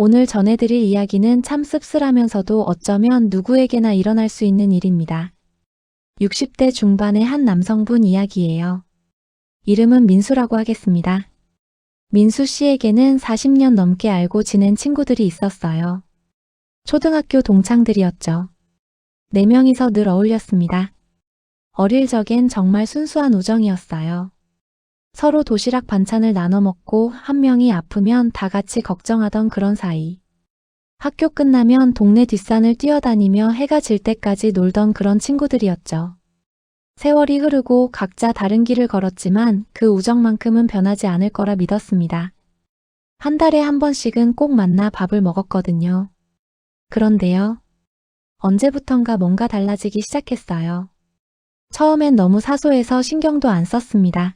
오늘 전해드릴 이야기는 참 씁쓸하면서도 어쩌면 누구에게나 일어날 수 있는 일입니다. 60대 중반의 한 남성분 이야기예요. 이름은 민수라고 하겠습니다. 민수 씨에게는 40년 넘게 알고 지낸 친구들이 있었어요. 초등학교 동창들이었죠. 4명이서 늘 어울렸습니다. 어릴 적엔 정말 순수한 우정이었어요. 서로 도시락 반찬을 나눠 먹고 한 명이 아프면 다 같이 걱정하던 그런 사이. 학교 끝나면 동네 뒷산을 뛰어다니며 해가 질 때까지 놀던 그런 친구들이었죠. 세월이 흐르고 각자 다른 길을 걸었지만 그 우정만큼은 변하지 않을 거라 믿었습니다. 한 달에 한 번씩은 꼭 만나 밥을 먹었거든요. 그런데요. 언제부턴가 뭔가 달라지기 시작했어요. 처음엔 너무 사소해서 신경도 안 썼습니다.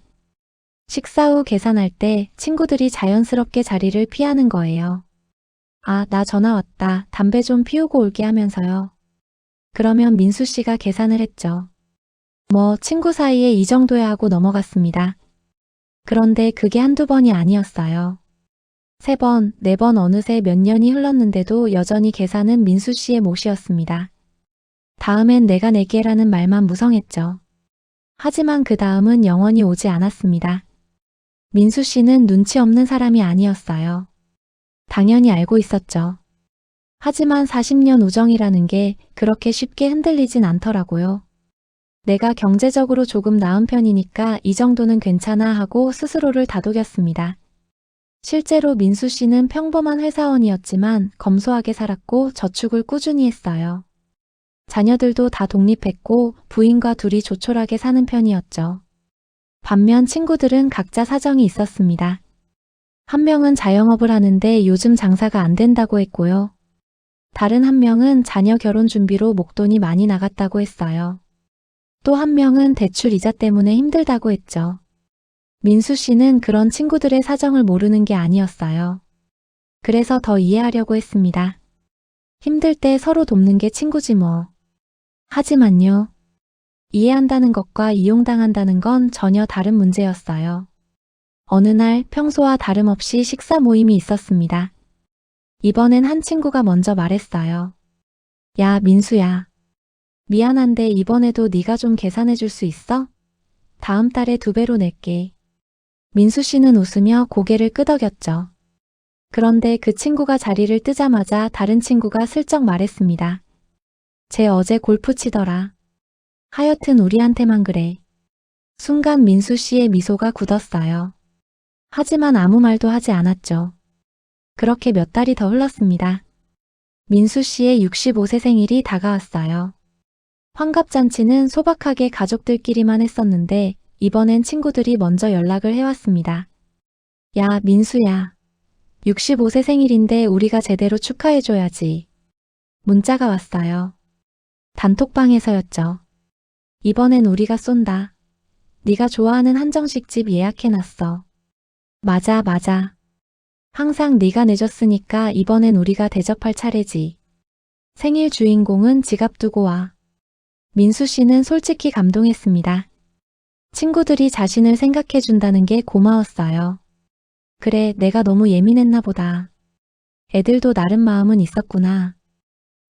식사 후 계산할 때 친구들이 자연스럽게 자리를 피하는 거예요. 아, 나 전화 왔다. 담배 좀 피우고 올게 하면서요. 그러면 민수 씨가 계산을 했죠. 뭐 친구 사이에 이 정도야 하고 넘어갔습니다. 그런데 그게 한두 번이 아니었어요. 3번, 4번 어느새 몇 년이 흘렀는데도 여전히 계산은 민수 씨의 몫이었습니다. 다음엔 내가 내게라는 말만 무성했죠. 하지만 그 다음은 영원히 오지 않았습니다. 민수 씨는 눈치 없는 사람이 아니었어요. 당연히 알고 있었죠. 하지만 40년 우정이라는 게 그렇게 쉽게 흔들리진 않더라고요. 내가 경제적으로 조금 나은 편이니까 이 정도는 괜찮아 하고 스스로를 다독였습니다. 실제로 민수 씨는 평범한 회사원이었지만 검소하게 살았고 저축을 꾸준히 했어요. 자녀들도 다 독립했고 부인과 둘이 조촐하게 사는 편이었죠. 반면 친구들은 각자 사정이 있었습니다. 한 명은 자영업을 하는데 요즘 장사가 안 된다고 했고요. 다른 한 명은 자녀 결혼 준비로 목돈이 많이 나갔다고 했어요. 또 한 명은 대출 이자 때문에 힘들다고 했죠. 민수 씨는 그런 친구들의 사정을 모르는 게 아니었어요. 그래서 더 이해하려고 했습니다. 힘들 때 서로 돕는 게 친구지 뭐. 하지만요. 이해한다는 것과 이용당한다는 건 전혀 다른 문제였어요. 어느 날 평소와 다름없이 식사 모임이 있었습니다. 이번엔 한 친구가 먼저 말했어요. 야, 민수야. 미안한데 이번에도 네가 좀 계산해 줄 수 있어? 다음 달에 2배로 낼게. 민수 씨는 웃으며 고개를 끄덕였죠. 그런데 그 친구가 자리를 뜨자마자 다른 친구가 슬쩍 말했습니다. 쟤 어제 골프 치더라. 하여튼 우리한테만 그래. 순간 민수 씨의 미소가 굳었어요. 하지만 아무 말도 하지 않았죠. 그렇게 몇 달이 더 흘렀습니다. 민수 씨의 65세 생일이 다가왔어요. 환갑잔치는 소박하게 가족들끼리만 했었는데 이번엔 친구들이 먼저 연락을 해왔습니다. 야, 민수야. 65세 생일인데 우리가 제대로 축하해줘야지. 문자가 왔어요. 단톡방에서였죠. 이번엔 우리가 쏜다. 네가 좋아하는 한정식집 예약해놨어. 맞아. 항상 네가 내줬으니까 이번엔 우리가 대접할 차례지. 생일 주인공은 지갑 두고 와. 민수 씨는 솔직히 감동했습니다. 친구들이 자신을 생각해준다는 게 고마웠어요. 그래, 내가 너무 예민했나 보다. 애들도 나름 마음은 있었구나.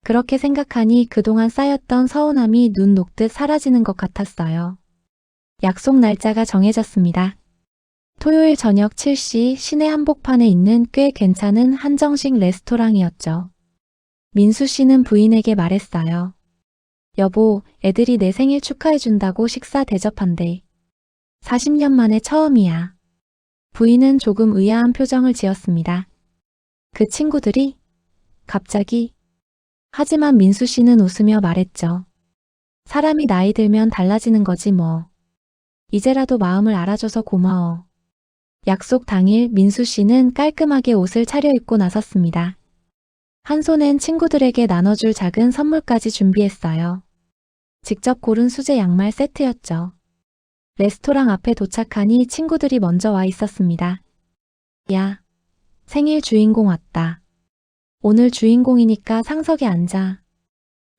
그렇게 생각하니 그동안 쌓였던 서운함이 눈 녹듯 사라지는 것 같았어요. 약속 날짜가 정해졌습니다. 토요일 저녁 7시 시내 한복판에 있는 꽤 괜찮은 한정식 레스토랑이었죠. 민수 씨는 부인에게 말했어요. 여보, 애들이 내 생일 축하해준다고 식사 대접한대. 40년 만에 처음이야. 부인은 조금 의아한 표정을 지었습니다. 그 친구들이? 갑자기? 하지만 민수 씨는 웃으며 말했죠. 사람이 나이 들면 달라지는 거지 뭐. 이제라도 마음을 알아줘서 고마워. 약속 당일 민수 씨는 깔끔하게 옷을 차려입고 나섰습니다. 한 손엔 친구들에게 나눠줄 작은 선물까지 준비했어요. 직접 고른 수제 양말 세트였죠. 레스토랑 앞에 도착하니 친구들이 먼저 와 있었습니다. 야, 생일 주인공 왔다. 오늘 주인공이니까 상석에 앉아.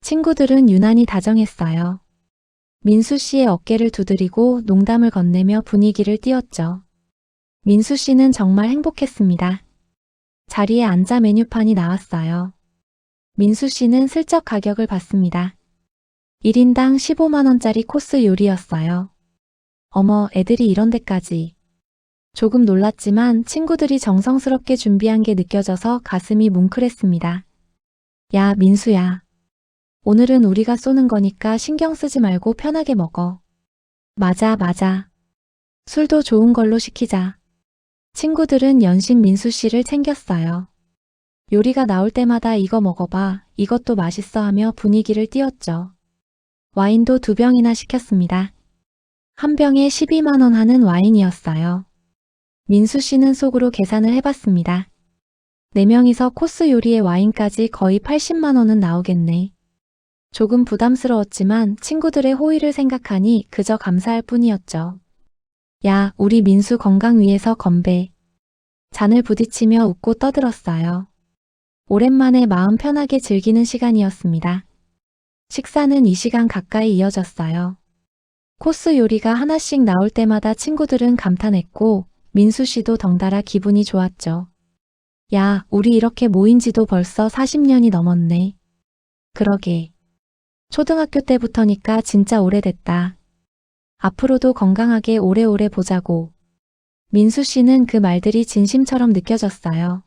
친구들은 유난히 다정했어요. 민수 씨의 어깨를 두드리고 농담을 건네며 분위기를 띄웠죠. 민수 씨는 정말 행복했습니다. 자리에 앉아 메뉴판이 나왔어요. 민수 씨는 슬쩍 가격을 봤습니다. 1인당 15만 원짜리 코스 요리였어요. 어머, 애들이 이런 데까지. 조금 놀랐지만 친구들이 정성스럽게 준비한 게 느껴져서 가슴이 뭉클했습니다. 야, 민수야. 오늘은 우리가 쏘는 거니까 신경 쓰지 말고 편하게 먹어. 맞아, 맞아. 술도 좋은 걸로 시키자. 친구들은 연신 민수 씨를 챙겼어요. 요리가 나올 때마다 이거 먹어봐, 이것도 맛있어 하며 분위기를 띄웠죠. 와인도 2병이나 시켰습니다. 한 병에 12만 원 하는 와인이었어요. 민수 씨는 속으로 계산을 해봤습니다. 4명이서 코스 요리에 와인까지 거의 80만 원은 나오겠네. 조금 부담스러웠지만 친구들의 호의를 생각하니 그저 감사할 뿐이었죠. 야, 우리 민수 건강 위해서 건배. 잔을 부딪히며 웃고 떠들었어요. 오랜만에 마음 편하게 즐기는 시간이었습니다. 식사는 2시간 가까이 이어졌어요. 코스 요리가 하나씩 나올 때마다 친구들은 감탄했고 민수 씨도 덩달아 기분이 좋았죠. 야, 우리 이렇게 모인 지도 벌써 40년이 넘었네. 그러게. 초등학교 때부터니까 진짜 오래됐다. 앞으로도 건강하게 오래오래 보자고. 민수 씨는 그 말들이 진심처럼 느껴졌어요.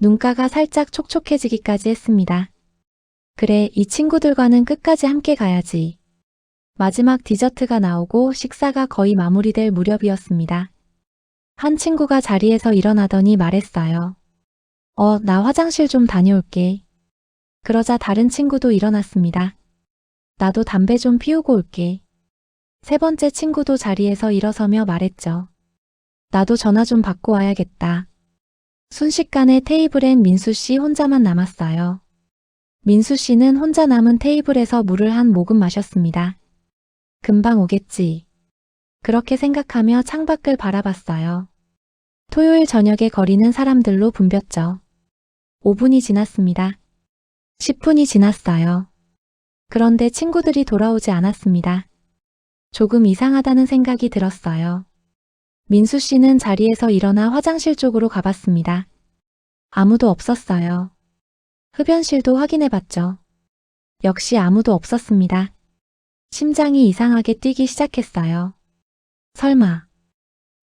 눈가가 살짝 촉촉해지기까지 했습니다. 그래, 이 친구들과는 끝까지 함께 가야지. 마지막 디저트가 나오고 식사가 거의 마무리될 무렵이었습니다. 한 친구가 자리에서 일어나더니 말했어요. 나 화장실 좀 다녀올게. 그러자 다른 친구도 일어났습니다. 나도 담배 좀 피우고 올게. 3번째 친구도 자리에서 일어서며 말했죠. 나도 전화 좀 받고 와야겠다. 순식간에 테이블엔 민수 씨 혼자만 남았어요. 민수 씨는 혼자 남은 테이블에서 물을 한 모금 마셨습니다. 금방 오겠지. 그렇게 생각하며 창밖을 바라봤어요. 토요일 저녁에 거리는 사람들로 붐볐죠. 5분이 지났습니다. 10분이 지났어요. 그런데 친구들이 돌아오지 않았습니다. 조금 이상하다는 생각이 들었어요. 민수 씨는 자리에서 일어나 화장실 쪽으로 가봤습니다. 아무도 없었어요. 흡연실도 확인해봤죠. 역시 아무도 없었습니다. 심장이 이상하게 뛰기 시작했어요. 설마.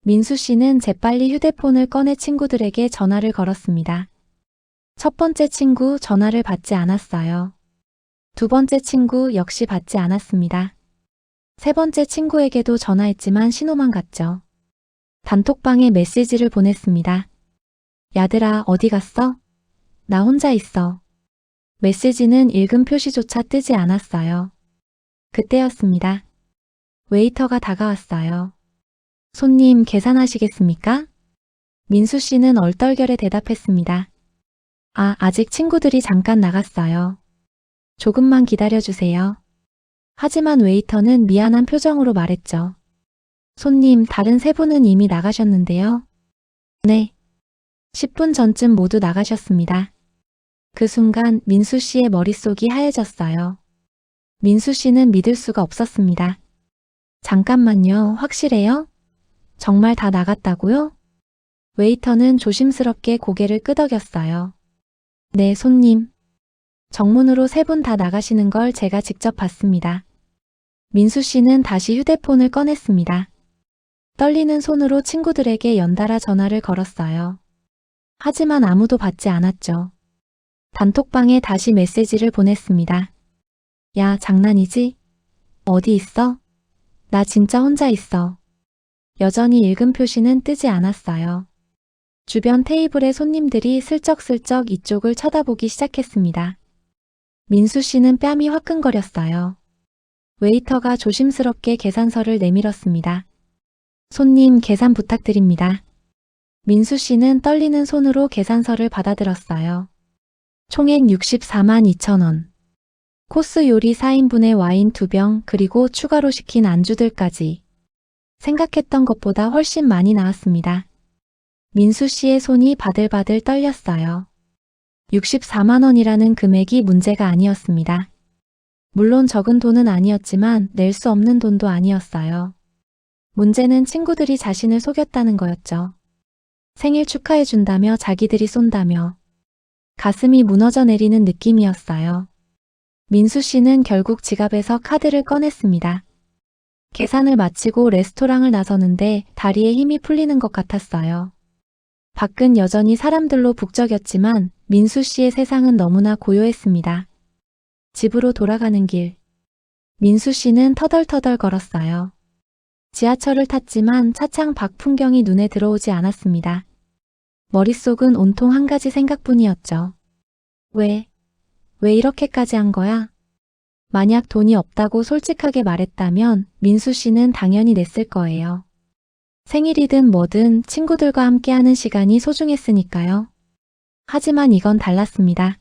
민수 씨는 재빨리 휴대폰을 꺼내 친구들에게 전화를 걸었습니다. 첫 번째 친구 전화를 받지 않았어요. 2번째 친구 역시 받지 않았습니다. 3번째 친구에게도 전화했지만 신호만 갔죠. 단톡방에 메시지를 보냈습니다. 야들아, 어디 갔어? 나 혼자 있어. 메시지는 읽음 표시조차 뜨지 않았어요. 그때였습니다. 웨이터가 다가왔어요. 손님 계산하시겠습니까? 민수 씨는 얼떨결에 대답했습니다. 아직 친구들이 잠깐 나갔어요. 조금만 기다려주세요. 하지만 웨이터는 미안한 표정으로 말했죠. 손님, 다른 3분은 이미 나가셨는데요. 네. 10분 전쯤 모두 나가셨습니다. 그 순간 민수 씨의 머릿속이 하얘졌어요. 민수 씨는 믿을 수가 없었습니다. 잠깐만요, 확실해요? 정말 다 나갔다고요? 웨이터는 조심스럽게 고개를 끄덕였어요. 네, 손님. 정문으로 3분 다 나가시는 걸 제가 직접 봤습니다. 민수 씨는 다시 휴대폰을 꺼냈습니다. 떨리는 손으로 친구들에게 연달아 전화를 걸었어요. 하지만 아무도 받지 않았죠. 단톡방에 다시 메시지를 보냈습니다. 야, 장난이지? 어디 있어? 나 진짜 혼자 있어. 여전히 읽음 표시는 뜨지 않았어요. 주변 테이블의 손님들이 슬쩍슬쩍 이쪽을 쳐다보기 시작했습니다. 민수 씨는 뺨이 화끈거렸어요. 웨이터가 조심스럽게 계산서를 내밀었습니다. 손님, 계산 부탁드립니다. 민수 씨는 떨리는 손으로 계산서를 받아들었어요. 총액 64만 2천 원. 코스 요리 4인분의 와인 2병 그리고 추가로 시킨 안주들까지. 생각했던 것보다 훨씬 많이 나왔습니다. 민수 씨의 손이 바들바들 떨렸어요. 64만 원이라는 금액이 문제가 아니었습니다. 물론 적은 돈은 아니었지만 낼 수 없는 돈도 아니었어요. 문제는 친구들이 자신을 속였다는 거였죠. 생일 축하해준다며 자기들이 쏜다며 가슴이 무너져 내리는 느낌이었어요. 민수 씨는 결국 지갑에서 카드를 꺼냈습니다. 계산을 마치고 레스토랑을 나서는데 다리에 힘이 풀리는 것 같았어요. 밖은 여전히 사람들로 북적였지만 민수 씨의 세상은 너무나 고요했습니다. 집으로 돌아가는 길. 민수 씨는 터덜터덜 걸었어요. 지하철을 탔지만 차창 밖 풍경이 눈에 들어오지 않았습니다. 머릿속은 온통 한 가지 생각뿐이었죠. 왜 이렇게까지 한 거야? 만약 돈이 없다고 솔직하게 말했다면 민수 씨는 당연히 냈을 거예요. 생일이든 뭐든 친구들과 함께하는 시간이 소중했으니까요. 하지만 이건 달랐습니다.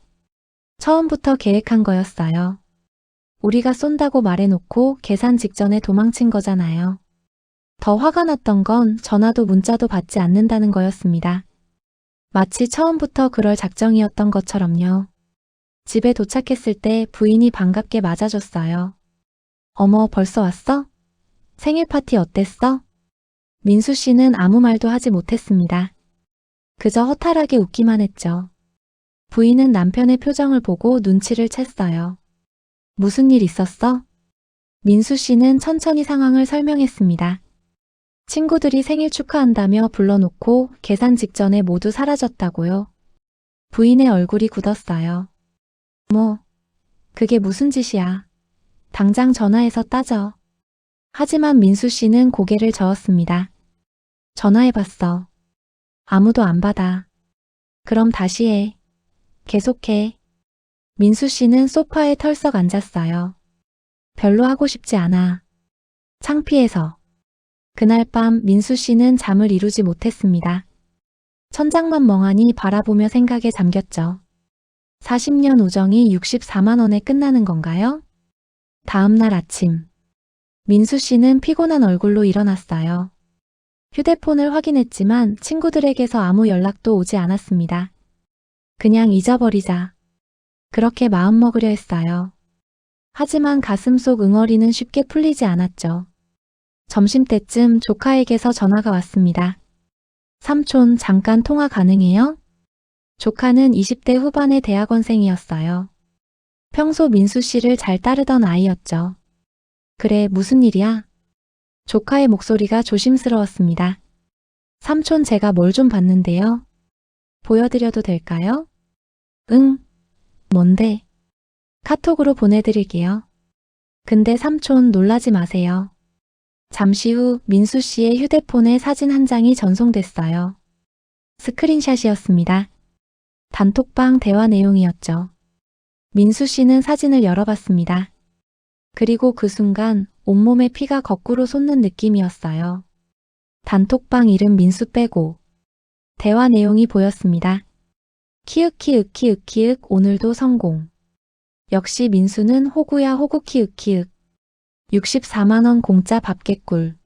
처음부터 계획한 거였어요. 우리가 쏜다고 말해놓고 계산 직전에 도망친 거잖아요. 더 화가 났던 건 전화도 문자도 받지 않는다는 거였습니다. 마치 처음부터 그럴 작정이었던 것처럼요. 집에 도착했을 때 부인이 반갑게 맞아줬어요. 어머, 벌써 왔어? 생일 파티 어땠어? 민수 씨는 아무 말도 하지 못했습니다. 그저 허탈하게 웃기만 했죠. 부인은 남편의 표정을 보고 눈치를 챘어요. 무슨 일 있었어? 민수 씨는 천천히 상황을 설명했습니다. 친구들이 생일 축하한다며 불러놓고 계산 직전에 모두 사라졌다고요. 부인의 얼굴이 굳었어요. 뭐, 그게 무슨 짓이야. 당장 전화해서 따져. 하지만 민수 씨는 고개를 저었습니다. 전화해봤어. 아무도 안 받아. 그럼 다시 해. 계속해. 민수 씨는 소파에 털썩 앉았어요. 별로 하고 싶지 않아. 창피해서. 그날 밤 민수 씨는 잠을 이루지 못했습니다. 천장만 멍하니 바라보며 생각에 잠겼죠. 40년 우정이 64만 원에 끝나는 건가요? 다음 날 아침. 민수 씨는 피곤한 얼굴로 일어났어요. 휴대폰을 확인했지만 친구들에게서 아무 연락도 오지 않았습니다. 그냥 잊어버리자. 그렇게 마음먹으려 했어요. 하지만 가슴속 응어리는 쉽게 풀리지 않았죠. 점심때쯤 조카에게서 전화가 왔습니다. 삼촌, 잠깐 통화 가능해요? 조카는 20대 후반의 대학원생이었어요. 평소 민수 씨를 잘 따르던 아이였죠. 그래, 무슨 일이야? 조카의 목소리가 조심스러웠습니다. 삼촌, 제가 뭘 좀 봤는데요. 보여드려도 될까요? 응. 뭔데? 카톡으로 보내드릴게요. 근데 삼촌, 놀라지 마세요. 잠시 후 민수 씨의 휴대폰에 사진 한 장이 전송됐어요. 스크린샷이었습니다. 단톡방 대화 내용이었죠. 민수 씨는 사진을 열어봤습니다. 그리고 그 순간 온몸에 피가 거꾸로 솟는 느낌이었어요. 단톡방 이름 민수 빼고 대화 내용이 보였습니다. 키읔키읔키읔키읔 오늘도 성공. 역시 민수는 호구야 호구 키읔키읔. 64만 원 공짜 밥 개꿀.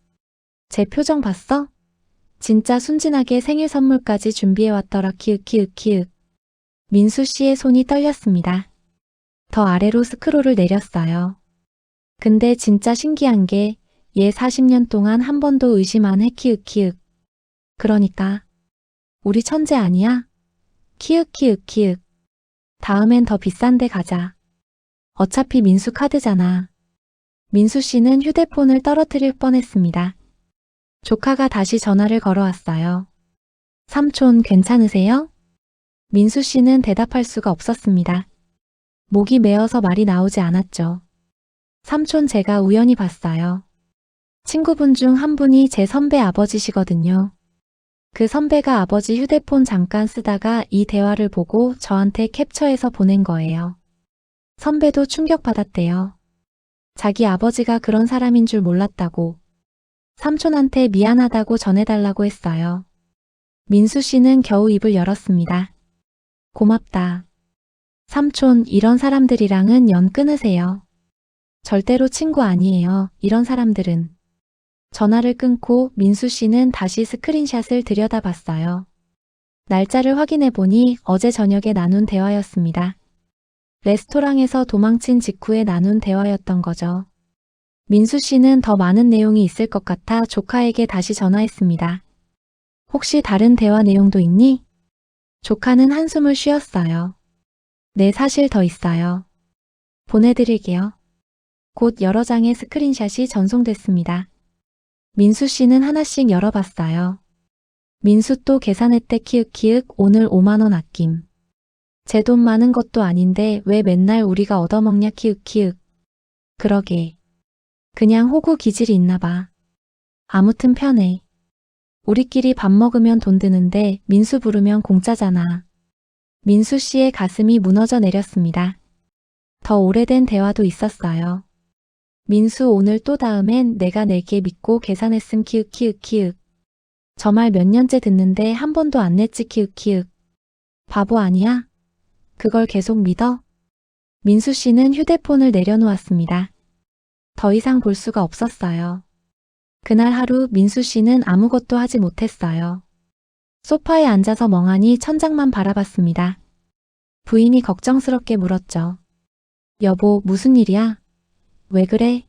제 표정 봤어? 진짜 순진하게 생일 선물까지 준비해왔더라 키읔키읔키읔. 민수 씨의 손이 떨렸습니다. 더 아래로 스크롤을 내렸어요. 근데 진짜 신기한 게 얘 40년 동안 한 번도 의심 안 해 키읔키읔. 그러니까 우리 천재 아니야? 키읔키읔키읔. 다음엔 더 비싼 데 가자. 어차피 민수 카드잖아. 민수 씨는 휴대폰을 떨어뜨릴 뻔했습니다. 조카가 다시 전화를 걸어왔어요. 삼촌 괜찮으세요? 민수 씨는 대답할 수가 없었습니다. 목이 메어서 말이 나오지 않았죠. 삼촌 제가 우연히 봤어요. 친구분 중 한 분이 제 선배 아버지시거든요. 그 선배가 아버지 휴대폰 잠깐 쓰다가 이 대화를 보고 저한테 캡처해서 보낸 거예요. 선배도 충격받았대요. 자기 아버지가 그런 사람인 줄 몰랐다고. 삼촌한테 미안하다고 전해달라고 했어요. 민수 씨는 겨우 입을 열었습니다. 고맙다. 삼촌, 이런 사람들이랑은 연 끊으세요. 절대로 친구 아니에요, 이런 사람들은. 전화를 끊고 민수 씨는 다시 스크린샷을 들여다봤어요. 날짜를 확인해 보니 어제 저녁에 나눈 대화였습니다. 레스토랑에서 도망친 직후에 나눈 대화였던 거죠. 민수 씨는 더 많은 내용이 있을 것 같아 조카에게 다시 전화했습니다. 혹시 다른 대화 내용도 있니? 조카는 한숨을 쉬었어요. 네, 사실 더 있어요. 보내드릴게요. 곧 여러 장의 스크린샷이 전송됐습니다. 민수 씨는 하나씩 열어봤어요. 민수 또 계산했대 키읔키읔 오늘 5만 원 아낌. 제 돈 많은 것도 아닌데 왜 맨날 우리가 얻어먹냐 키읔키읔. 그러게. 그냥 호구 기질이 있나 봐. 아무튼 편해. 우리끼리 밥 먹으면 돈 드는데 민수 부르면 공짜잖아. 민수 씨의 가슴이 무너져 내렸습니다. 더 오래된 대화도 있었어요. 민수 오늘 또 다음엔 내가 낼게 믿고 계산했음 키읔키읔키읔. 저 말 몇 년째 듣는데 한 번도 안 냈지 키읔키읔. 바보 아니야? 그걸 계속 믿어? 민수 씨는 휴대폰을 내려놓았습니다. 더 이상 볼 수가 없었어요. 그날 하루 민수 씨는 아무것도 하지 못했어요. 소파에 앉아서 멍하니 천장만 바라봤습니다. 부인이 걱정스럽게 물었죠. 여보, 무슨 일이야? 왜 그래?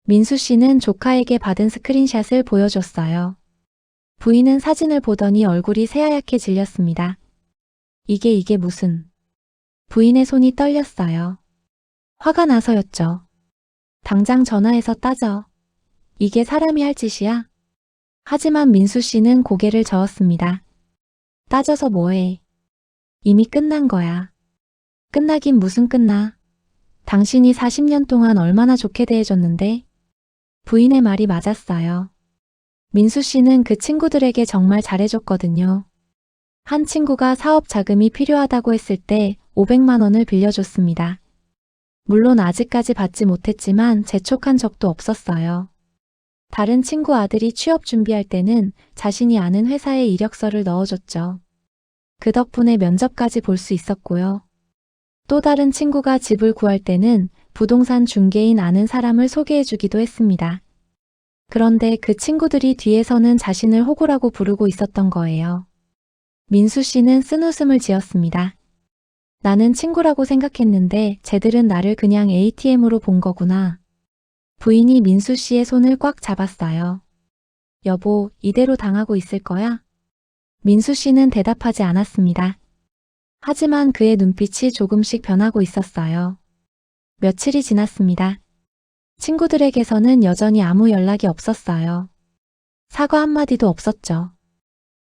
민수 씨는 조카에게 받은 스크린샷을 보여줬어요. 부인은 사진을 보더니 얼굴이 새하얗게 질렸습니다. 이게 무슨... 부인의 손이 떨렸어요. 화가 나서였죠. 당장 전화해서 따져. 이게 사람이 할 짓이야? 하지만 민수 씨는 고개를 저었습니다. 따져서 뭐해? 이미 끝난 거야. 끝나긴 무슨 끝나. 당신이 40년 동안 얼마나 좋게 대해줬는데? 부인의 말이 맞았어요. 민수 씨는 그 친구들에게 정말 잘해줬거든요. 한 친구가 사업 자금이 필요하다고 했을 때 500만 원을 빌려줬습니다. 물론 아직까지 받지 못했지만 재촉한 적도 없었어요. 다른 친구 아들이 취업 준비할 때는 자신이 아는 회사에 이력서를 넣어줬죠. 그 덕분에 면접까지 볼 수 있었고요. 또 다른 친구가 집을 구할 때는 부동산 중개인 아는 사람을 소개해주기도 했습니다. 그런데 그 친구들이 뒤에서는 자신을 호구라고 부르고 있었던 거예요. 민수 씨는 쓴웃음을 지었습니다. 나는 친구라고 생각했는데 쟤들은 나를 그냥 ATM으로 본 거구나. 부인이 민수 씨의 손을 꽉 잡았어요. 여보, 이대로 당하고 있을 거야? 민수 씨는 대답하지 않았습니다. 하지만 그의 눈빛이 조금씩 변하고 있었어요. 며칠이 지났습니다. 친구들에게서는 여전히 아무 연락이 없었어요. 사과 한마디도 없었죠.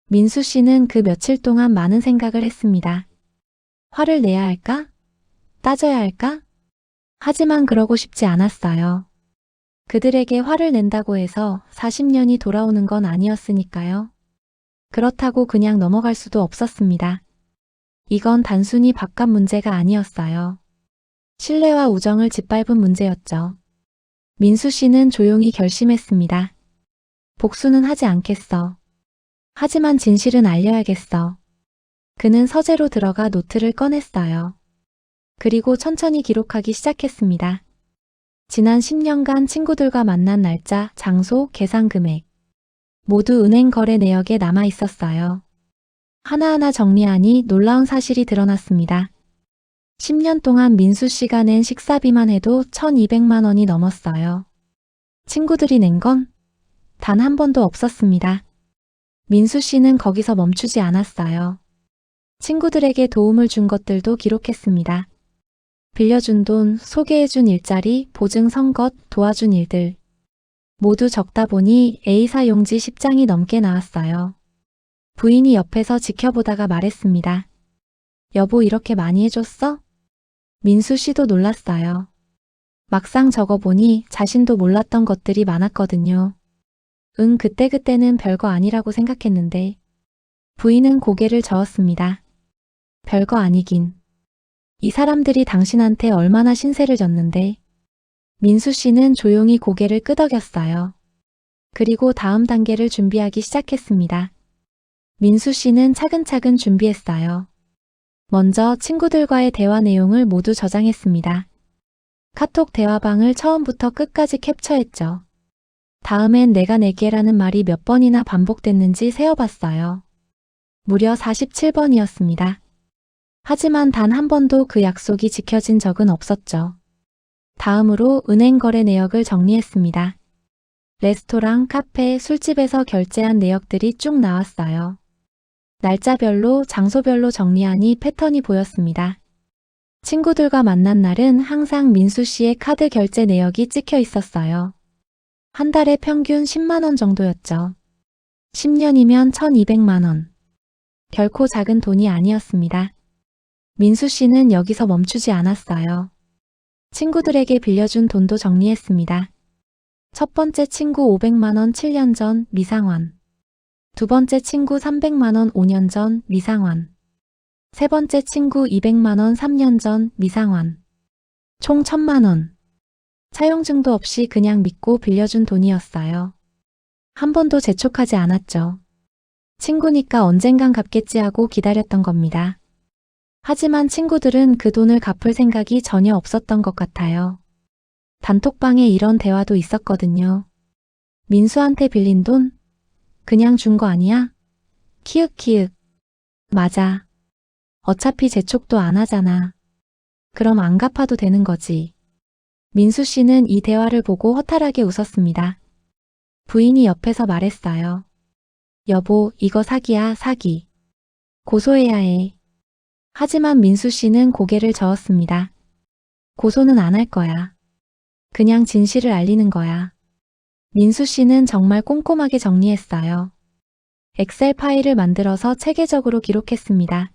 민수 씨는 그 며칠 동안 많은 생각을 했습니다. 화를 내야 할까? 따져야 할까? 하지만 그러고 싶지 않았어요. 그들에게 화를 낸다고 해서 40년이 돌아오는 건 아니었으니까요. 그렇다고 그냥 넘어갈 수도 없었습니다. 이건 단순히 밥값 문제가 아니었어요. 신뢰와 우정을 짓밟은 문제였죠. 민수 씨는 조용히 결심했습니다. 복수는 하지 않겠어. 하지만 진실은 알려야겠어. 그는 서재로 들어가 노트를 꺼냈어요. 그리고 천천히 기록하기 시작했습니다. 지난 10년간 친구들과 만난 날짜, 장소, 계산 금액. 모두 은행 거래 내역에 남아 있었어요. 하나하나 정리하니 놀라운 사실이 드러났습니다. 10년 동안 민수 씨가 낸 식사비만 해도 1,200만 원이 넘었어요. 친구들이 낸 건 단 한 번도 없었습니다. 민수 씨는 거기서 멈추지 않았어요. 친구들에게 도움을 준 것들도 기록했습니다. 빌려준 돈, 소개해준 일자리, 보증 선 것, 도와준 일들. 모두 적다 보니 A사 용지 10장이 넘게 나왔어요. 부인이 옆에서 지켜보다가 말했습니다. 여보, 이렇게 많이 해줬어? 민수 씨도 놀랐어요. 막상 적어보니 자신도 몰랐던 것들이 많았거든요. 그때는 별거 아니라고 생각했는데. 부인은 고개를 저었습니다. 별거 아니긴. 이 사람들이 당신한테 얼마나 신세를 졌는데. 민수 씨는 조용히 고개를 끄덕였어요. 그리고 다음 단계를 준비하기 시작했습니다. 민수 씨는 차근차근 준비했어요. 먼저 친구들과의 대화 내용을 모두 저장했습니다. 카톡 대화방을 처음부터 끝까지 캡처했죠. 다음엔 내가 내게라는 말이 몇 번이나 반복됐는지 세어봤어요. 무려 47번이었습니다. 하지만 단 한 번도 그 약속이 지켜진 적은 없었죠. 다음으로 은행 거래 내역을 정리했습니다. 레스토랑, 카페, 술집에서 결제한 내역들이 쭉 나왔어요. 날짜별로, 장소별로 정리하니 패턴이 보였습니다. 친구들과 만난 날은 항상 민수 씨의 카드 결제 내역이 찍혀 있었어요. 한 달에 평균 10만 원 정도였죠. 10년이면 1200만 원. 결코 작은 돈이 아니었습니다. 민수 씨는 여기서 멈추지 않았어요. 친구들에게 빌려준 돈도 정리했습니다. 첫 번째 친구 500만 원 7년 전 미상환. 두 번째 친구 300만 원 5년 전 미상환. 세 번째 친구 200만 원 3년 전 미상환. 총 1000만 원. 차용증도 없이 그냥 믿고 빌려준 돈이었어요. 한 번도 재촉하지 않았죠. 친구니까 언젠간 갚겠지 하고 기다렸던 겁니다. 하지만 친구들은 그 돈을 갚을 생각이 전혀 없었던 것 같아요. 단톡방에 이런 대화도 있었거든요. 민수한테 빌린 돈? 그냥 준 거 아니야? 키읔키읔. 맞아. 어차피 재촉도 안 하잖아. 그럼 안 갚아도 되는 거지. 민수 씨는 이 대화를 보고 허탈하게 웃었습니다. 부인이 옆에서 말했어요. 여보, 이거 사기야, 사기. 고소해야 해. 하지만 민수 씨는 고개를 저었습니다. 고소는 안 할 거야. 그냥 진실을 알리는 거야. 민수 씨는 정말 꼼꼼하게 정리했어요. 엑셀 파일을 만들어서 체계적으로 기록했습니다.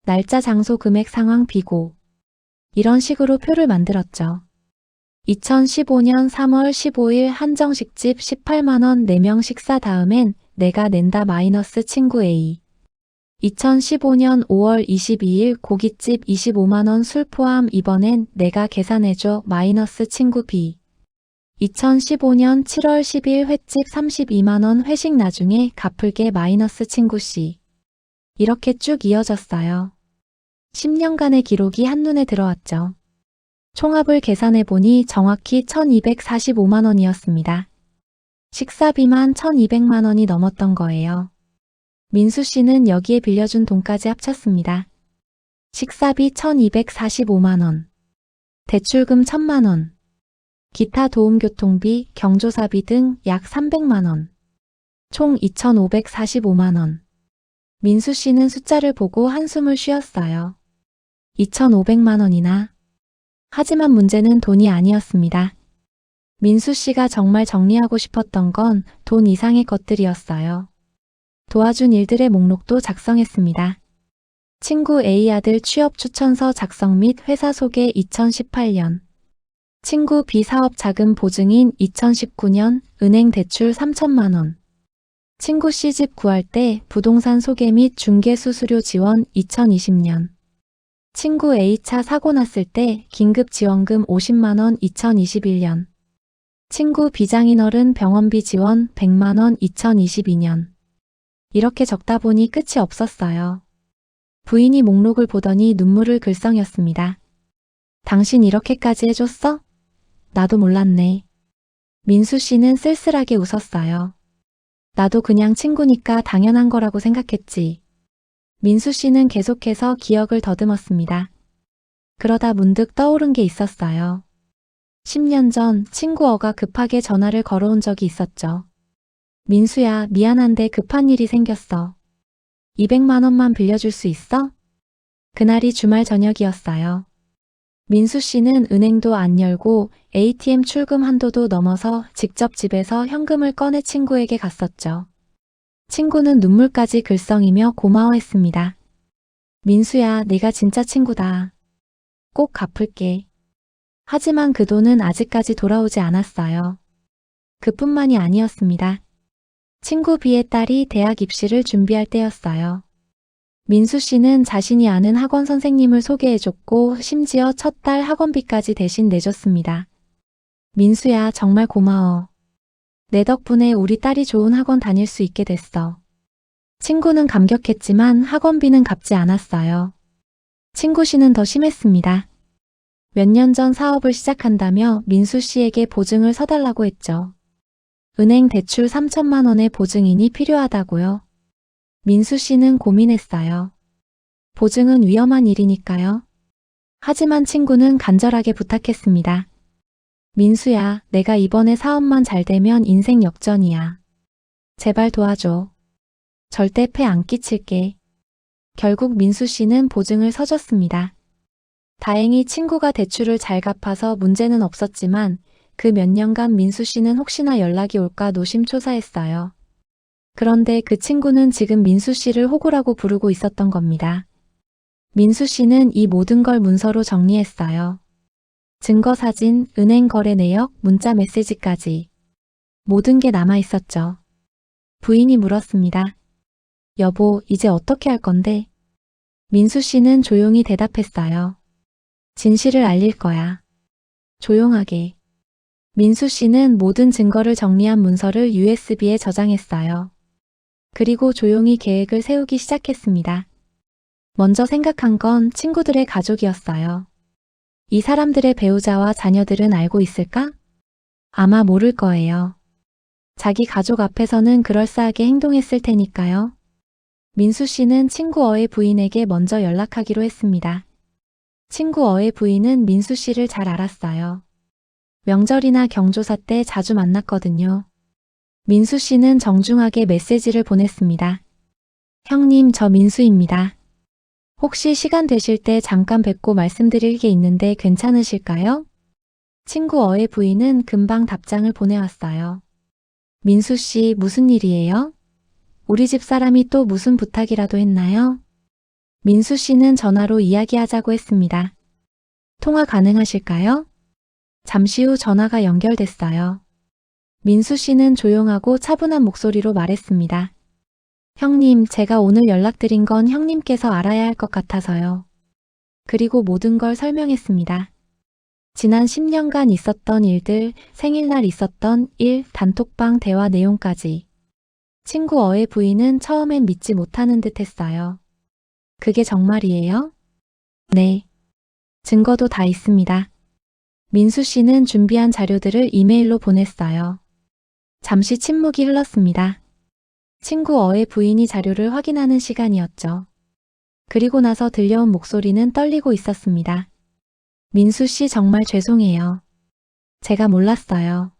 날짜, 장소, 금액, 상황, 비고. 이런 식으로 표를 만들었죠. 2015년 3월 15일 한정식집 18만 원 4명 식사 다음엔 내가 낸다 마이너스 친구 A. 2015년 5월 22일 고깃집 25만 원 술 포함 이번엔 내가 계산해줘 마이너스 친구 B. 2015년 7월 10일 횟집 32만 원 회식 나중에 갚을게 마이너스 친구 C. 이렇게 쭉 이어졌어요. 10년간의 기록이 한눈에 들어왔죠. 총합을 계산해보니 정확히 1245만 원이었습니다. 식사비만 1200만 원이 넘었던 거예요. 민수 씨는 여기에 빌려준 돈까지 합쳤습니다. 식사비 1245만 원, 대출금 1000만 원, 기타 도움교통비, 경조사비 등 약 300만 원, 총 2545만 원. 민수 씨는 숫자를 보고 한숨을 쉬었어요. 2500만 원이나. 하지만 문제는 돈이 아니었습니다. 민수 씨가 정말 정리하고 싶었던 건 돈 이상의 것들이었어요. 도와준 일들의 목록도 작성했습니다. 친구 A 아들 취업 추천서 작성 및 회사 소개 2018년. 친구 B 사업 자금 보증인 2019년 은행 대출 3천만 원. 친구 C 집 구할 때 부동산 소개 및 중개 수수료 지원 2020년. 친구 A차 사고 났을 때 긴급 지원금 50만 원 2021년. 친구 B장인어른 병원비 지원 100만 원 2022년. 이렇게 적다 보니 끝이 없었어요. 부인이 목록을 보더니 눈물을 글썽였습니다. 당신 이렇게까지 해줬어? 나도 몰랐네. 민수 씨는 쓸쓸하게 웃었어요. 나도 그냥 친구니까 당연한 거라고 생각했지. 민수 씨는 계속해서 기억을 더듬었습니다. 그러다 문득 떠오른 게 있었어요. 10년 전 친구 어가 급하게 전화를 걸어온 적이 있었죠. 민수야, 미안한데 급한 일이 생겼어. 200만 원만 빌려줄 수 있어? 그날이 주말 저녁이었어요. 민수 씨는 은행도 안 열고 ATM 출금 한도도 넘어서 직접 집에서 현금을 꺼내 친구에게 갔었죠. 친구는 눈물까지 글썽이며 고마워했습니다. 민수야, 네가 진짜 친구다. 꼭 갚을게. 하지만 그 돈은 아직까지 돌아오지 않았어요. 그뿐만이 아니었습니다. 친구 B의 딸이 대학 입시를 준비할 때였어요. 민수 씨는 자신이 아는 학원 선생님을 소개해줬고 심지어 첫 달 학원비까지 대신 내줬습니다. 민수야, 정말 고마워. 내 덕분에 우리 딸이 좋은 학원 다닐 수 있게 됐어. 친구는 감격했지만 학원비는 갚지 않았어요. 친구 씨는 더 심했습니다. 몇 년 전 사업을 시작한다며 민수 씨에게 보증을 서달라고 했죠. 은행 대출 3천만 원의 보증인이 필요하다고요. 민수 씨는 고민했어요. 보증은 위험한 일이니까요. 하지만 친구는 간절하게 부탁했습니다. 민수야, 내가 이번에 사업만 잘 되면 인생 역전이야. 제발 도와줘. 절대 패 안 끼칠게. 결국 민수 씨는 보증을 서줬습니다. 다행히 친구가 대출을 잘 갚아서 문제는 없었지만 그 몇 년간 민수 씨는 혹시나 연락이 올까 노심초사했어요. 그런데 그 친구는 지금 민수 씨를 호구라고 부르고 있었던 겁니다. 민수 씨는 이 모든 걸 문서로 정리했어요. 증거 사진, 은행 거래 내역, 문자 메시지까지. 모든 게 남아 있었죠. 부인이 물었습니다. 여보, 이제 어떻게 할 건데? 민수 씨는 조용히 대답했어요. 진실을 알릴 거야. 조용하게. 민수 씨는 모든 증거를 정리한 문서를 USB에 저장했어요. 그리고 조용히 계획을 세우기 시작했습니다. 먼저 생각한 건 친구들의 가족이었어요. 이 사람들의 배우자와 자녀들은 알고 있을까? 아마 모를 거예요. 자기 가족 앞에서는 그럴싸하게 행동했을 테니까요. 민수 씨는 친구 어의 부인에게 먼저 연락하기로 했습니다. 친구 어의 부인은 민수 씨를 잘 알았어요. 명절이나 경조사 때 자주 만났거든요. 민수 씨는 정중하게 메시지를 보냈습니다. 형님, 저 민수입니다. 혹시 시간 되실 때 잠깐 뵙고 말씀드릴 게 있는데 괜찮으실까요? 친구 어의 부인은 금방 답장을 보내왔어요. 민수 씨, 무슨 일이에요? 우리 집 사람이 또 무슨 부탁이라도 했나요? 민수 씨는 전화로 이야기하자고 했습니다. 통화 가능하실까요? 잠시 후 전화가 연결됐어요. 민수 씨는 조용하고 차분한 목소리로 말했습니다. 형님, 제가 오늘 연락드린 건 형님께서 알아야 할 것 같아서요. 그리고 모든 걸 설명했습니다. 지난 10년간 있었던 일들, 생일날 있었던 일, 단톡방 대화 내용까지. 친구 어의 부인은 처음엔 믿지 못하는 듯 했어요. 그게 정말이에요? 네. 증거도 다 있습니다. 민수 씨는 준비한 자료들을 이메일로 보냈어요. 잠시 침묵이 흘렀습니다. 친구 어의 부인이 자료를 확인하는 시간이었죠. 그리고 나서 들려온 목소리는 떨리고 있었습니다. 민수 씨 정말 죄송해요. 제가 몰랐어요.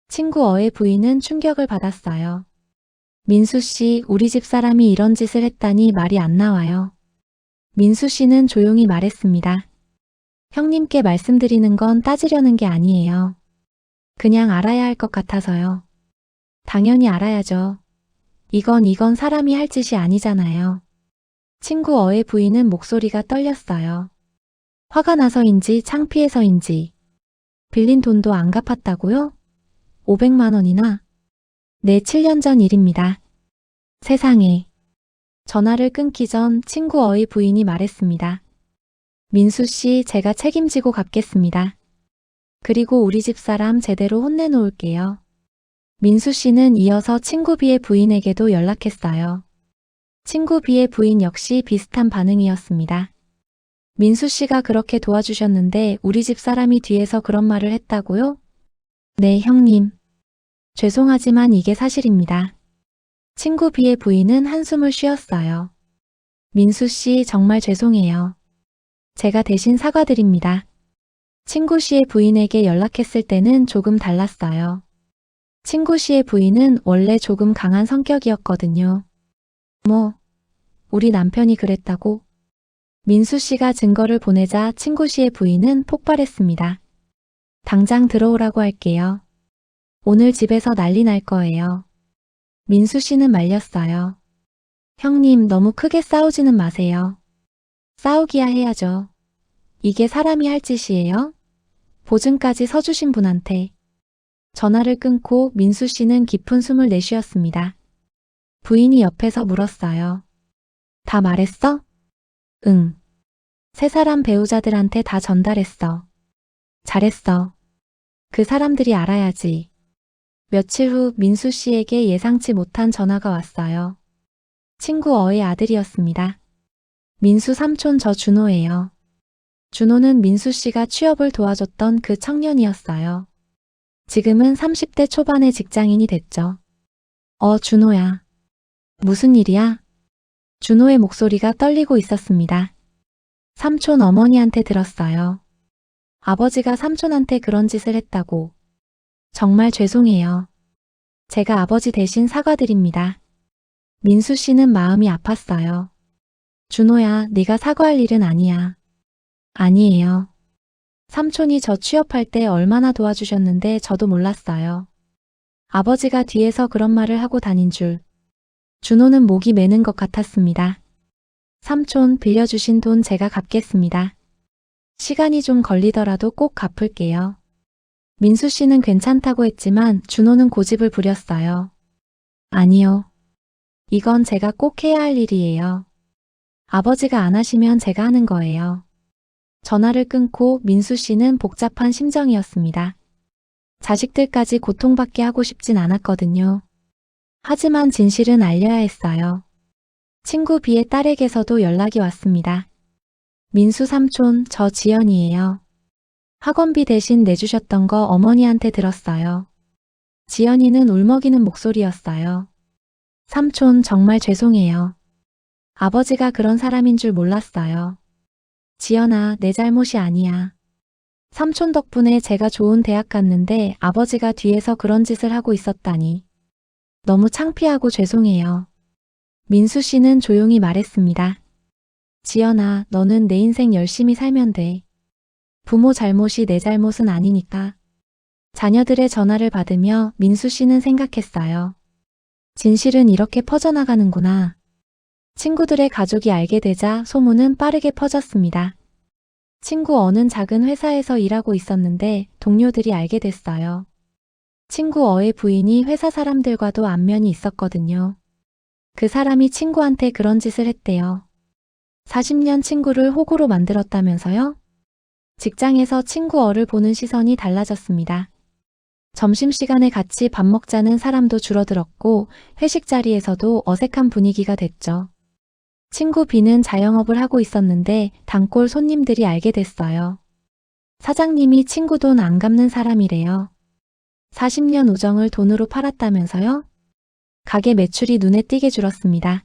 친구 어의 부인은 충격을 받았어요. 민수 씨, 우리 집 사람이 이런 짓을 했다니 말이 안 나와요. 민수 씨는 조용히 말했습니다. 형님께 말씀드리는 건 따지려는 게 아니에요. 그냥 알아야 할 것 같아서요. 당연히 알아야죠. 이건 사람이 할 짓이 아니잖아요. 친구 어의 부인은 목소리가 떨렸어요. 화가 나서인지 창피해서인지. 빌린 돈도 안 갚았다고요? 500만 원이나? 네, 7년 전 일입니다. 세상에. 전화를 끊기 전 친구 어의 부인이 말했습니다. 민수 씨, 제가 책임지고 갚겠습니다. 그리고 우리 집 사람 제대로 혼내놓을게요. 민수 씨는 이어서 친구 B의 부인에게도 연락했어요. 친구 B의 부인 역시 비슷한 반응이었습니다. 민수 씨가 그렇게 도와주셨는데 우리 집 사람이 뒤에서 그런 말을 했다고요? 네, 형님. 죄송하지만 이게 사실입니다. 친구 B의 부인은 한숨을 쉬었어요. 민수 씨, 정말 죄송해요. 제가 대신 사과드립니다. 친구 C의 부인에게 연락했을 때는 조금 달랐어요. 친구 C의 부인은 원래 조금 강한 성격이었거든요. 우리 남편이 그랬다고? 민수 씨가 증거를 보내자 친구 C의 부인은 폭발했습니다. 당장 들어오라고 할게요. 오늘 집에서 난리 날 거예요. 민수 씨는 말렸어요. 형님, 너무 크게 싸우지는 마세요. 싸우기야 해야죠. 이게 사람이 할 짓이에요? 보증까지 서주신 분한테. 전화를 끊고 민수 씨는 깊은 숨을 내쉬었습니다. 부인이 옆에서 물었어요. 다 말했어? 응. 세 사람 배우자들한테 다 전달했어. 잘했어. 그 사람들이 알아야지. 며칠 후 민수 씨에게 예상치 못한 전화가 왔어요. 친구 어의 아들이었습니다. 민수 삼촌, 저 준호예요. 준호는 민수 씨가 취업을 도와줬던 그 청년이었어요. 지금은 30대 초반의 직장인이 됐죠. 준호야. 무슨 일이야? 준호의 목소리가 떨리고 있었습니다. 삼촌 어머니한테 들었어요. 아버지가 삼촌한테 그런 짓을 했다고. 정말 죄송해요. 제가 아버지 대신 사과드립니다. 민수 씨는 마음이 아팠어요. 준호야, 네가 사과할 일은 아니야. 아니에요. 삼촌이 저 취업할 때 얼마나 도와주셨는데 저도 몰랐어요. 아버지가 뒤에서 그런 말을 하고 다닌 줄. 준호는 목이 매는 것 같았습니다. 삼촌, 빌려주신 돈 제가 갚겠습니다. 시간이 좀 걸리더라도 꼭 갚을게요. 민수 씨는 괜찮다고 했지만 준호는 고집을 부렸어요. 아니요. 이건 제가 꼭 해야 할 일이에요. 아버지가 안 하시면 제가 하는 거예요. 전화를 끊고 민수 씨는 복잡한 심정이었습니다. 자식들까지 고통받게 하고 싶진 않았거든요. 하지만 진실은 알려야 했어요. 친구 B의 딸에게서도 연락이 왔습니다. 민수 삼촌, 저 지연이에요. 학원비 대신 내주셨던 거 어머니한테 들었어요. 지연이는 울먹이는 목소리였어요. 삼촌, 정말 죄송해요. 아버지가 그런 사람인 줄 몰랐어요. 지연아, 내 잘못이 아니야. 삼촌 덕분에 제가 좋은 대학 갔는데 아버지가 뒤에서 그런 짓을 하고 있었다니. 너무 창피하고 죄송해요. 민수 씨는 조용히 말했습니다. 지연아, 너는 내 인생 열심히 살면 돼. 부모 잘못이 내 잘못은 아니니까. 자녀들의 전화를 받으며 민수 씨는 생각했어요. 진실은 이렇게 퍼져나가는구나. 친구들의 가족이 알게 되자 소문은 빠르게 퍼졌습니다. 친구 어는 작은 회사에서 일하고 있었는데 동료들이 알게 됐어요. 친구 어의 부인이 회사 사람들과도 안면이 있었거든요. 그 사람이 친구한테 그런 짓을 했대요. 40년 친구를 호구로 만들었다면서요? 직장에서 친구 어를 보는 시선이 달라졌습니다. 점심시간에 같이 밥 먹자는 사람도 줄어들었고 회식 자리에서도 어색한 분위기가 됐죠. 친구 B는 자영업을 하고 있었는데 단골 손님들이 알게 됐어요. 사장님이 친구 돈 안 갚는 사람이래요. 40년 우정을 돈으로 팔았다면서요? 가게 매출이 눈에 띄게 줄었습니다.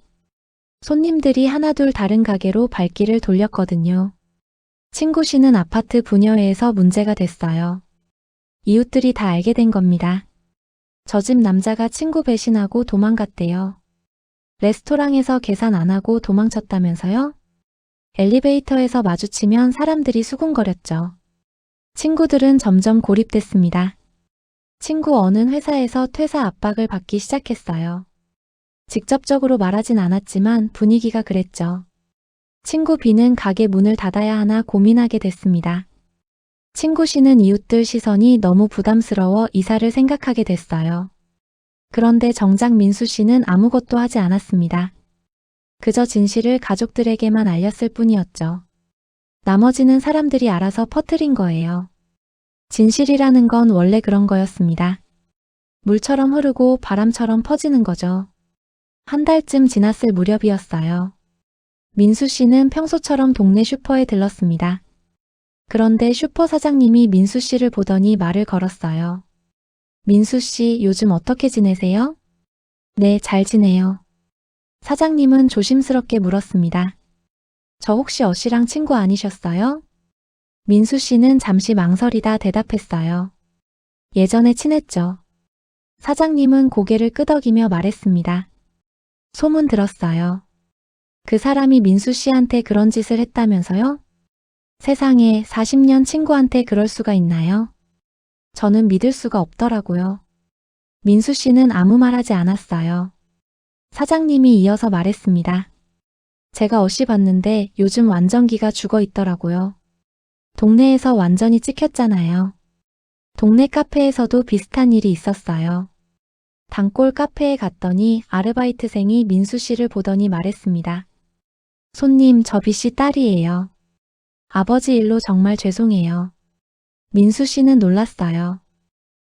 손님들이 하나둘 다른 가게로 발길을 돌렸거든요. 친구 씨는 아파트 분여회에서 문제가 됐어요. 이웃들이 다 알게 된 겁니다. 저 집 남자가 친구 배신하고 도망갔대요. 레스토랑에서 계산 안 하고 도망쳤다면서요? 엘리베이터에서 마주치면 사람들이 수군거렸죠. 친구들은 점점 고립됐습니다. 친구 어는 회사에서 퇴사 압박을 받기 시작했어요. 직접적으로 말하진 않았지만 분위기가 그랬죠. 친구 B는 가게 문을 닫아야 하나 고민하게 됐습니다. 친구 C는 이웃들 시선이 너무 부담스러워 이사를 생각하게 됐어요. 그런데 정작 민수 씨는 아무것도 하지 않았습니다. 그저 진실을 가족들에게만 알렸을 뿐이었죠. 나머지는 사람들이 알아서 퍼뜨린 거예요. 진실이라는 건 원래 그런 거였습니다. 물처럼 흐르고 바람처럼 퍼지는 거죠. 한 달쯤 지났을 무렵이었어요. 민수 씨는 평소처럼 동네 슈퍼에 들렀습니다. 그런데 슈퍼 사장님이 민수 씨를 보더니 말을 걸었어요. 민수 씨, 요즘 어떻게 지내세요? 네, 잘 지내요. 사장님은 조심스럽게 물었습니다. 저 혹시 어 씨랑 친구 아니셨어요? 민수 씨는 잠시 망설이다 대답했어요. 예전에 친했죠. 사장님은 고개를 끄덕이며 말했습니다. 소문 들었어요. 그 사람이 민수 씨한테 그런 짓을 했다면서요? 세상에 40년 친구한테 그럴 수가 있나요? 저는 믿을 수가 없더라고요. 민수 씨는 아무 말 하지 않았어요. 사장님이 이어서 말했습니다. 제가 어씨 봤는데 요즘 완전기가 죽어 있더라고요. 동네에서 완전히 찍혔잖아요. 동네 카페에서도 비슷한 일이 있었어요. 단골 카페에 갔더니 아르바이트생이 민수 씨를 보더니 말했습니다. 손님, 저 B 씨 딸이에요. 아버지 일로 정말 죄송해요. 민수 씨는 놀랐어요.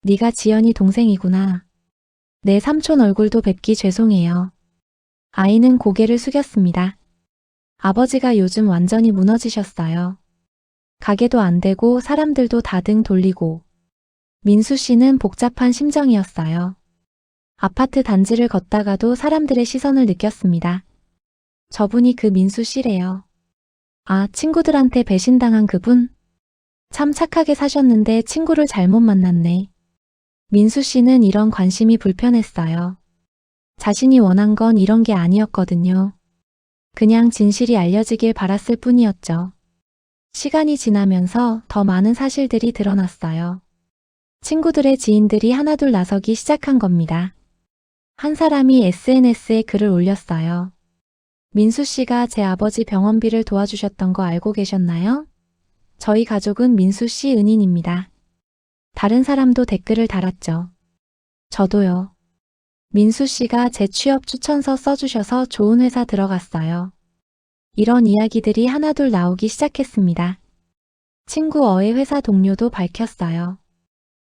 네가 지연이 동생이구나. 내 삼촌 얼굴도 뵙기 죄송해요. 아이는 고개를 숙였습니다. 아버지가 요즘 완전히 무너지셨어요. 가게도 안 되고 사람들도 다 등 돌리고. 민수 씨는 복잡한 심정이었어요. 아파트 단지를 걷다가도 사람들의 시선을 느꼈습니다. 저분이 그 민수 씨래요. 아, 친구들한테 배신당한 그분? 참 착하게 사셨는데 친구를 잘못 만났네. 민수 씨는 이런 관심이 불편했어요. 자신이 원한 건 이런 게 아니었거든요. 그냥 진실이 알려지길 바랐을 뿐이었죠. 시간이 지나면서 더 많은 사실들이 드러났어요. 친구들의 지인들이 하나둘 나서기 시작한 겁니다. 한 사람이 SNS에 글을 올렸어요. 민수 씨가 제 아버지 병원비를 도와주셨던 거 알고 계셨나요? 저희 가족은 민수 씨 은인입니다. 다른 사람도 댓글을 달았죠. 저도요. 민수 씨가 제 취업 추천서 써주셔서 좋은 회사 들어갔어요. 이런 이야기들이 하나둘 나오기 시작했습니다. 친구 어의 회사 동료도 밝혔어요.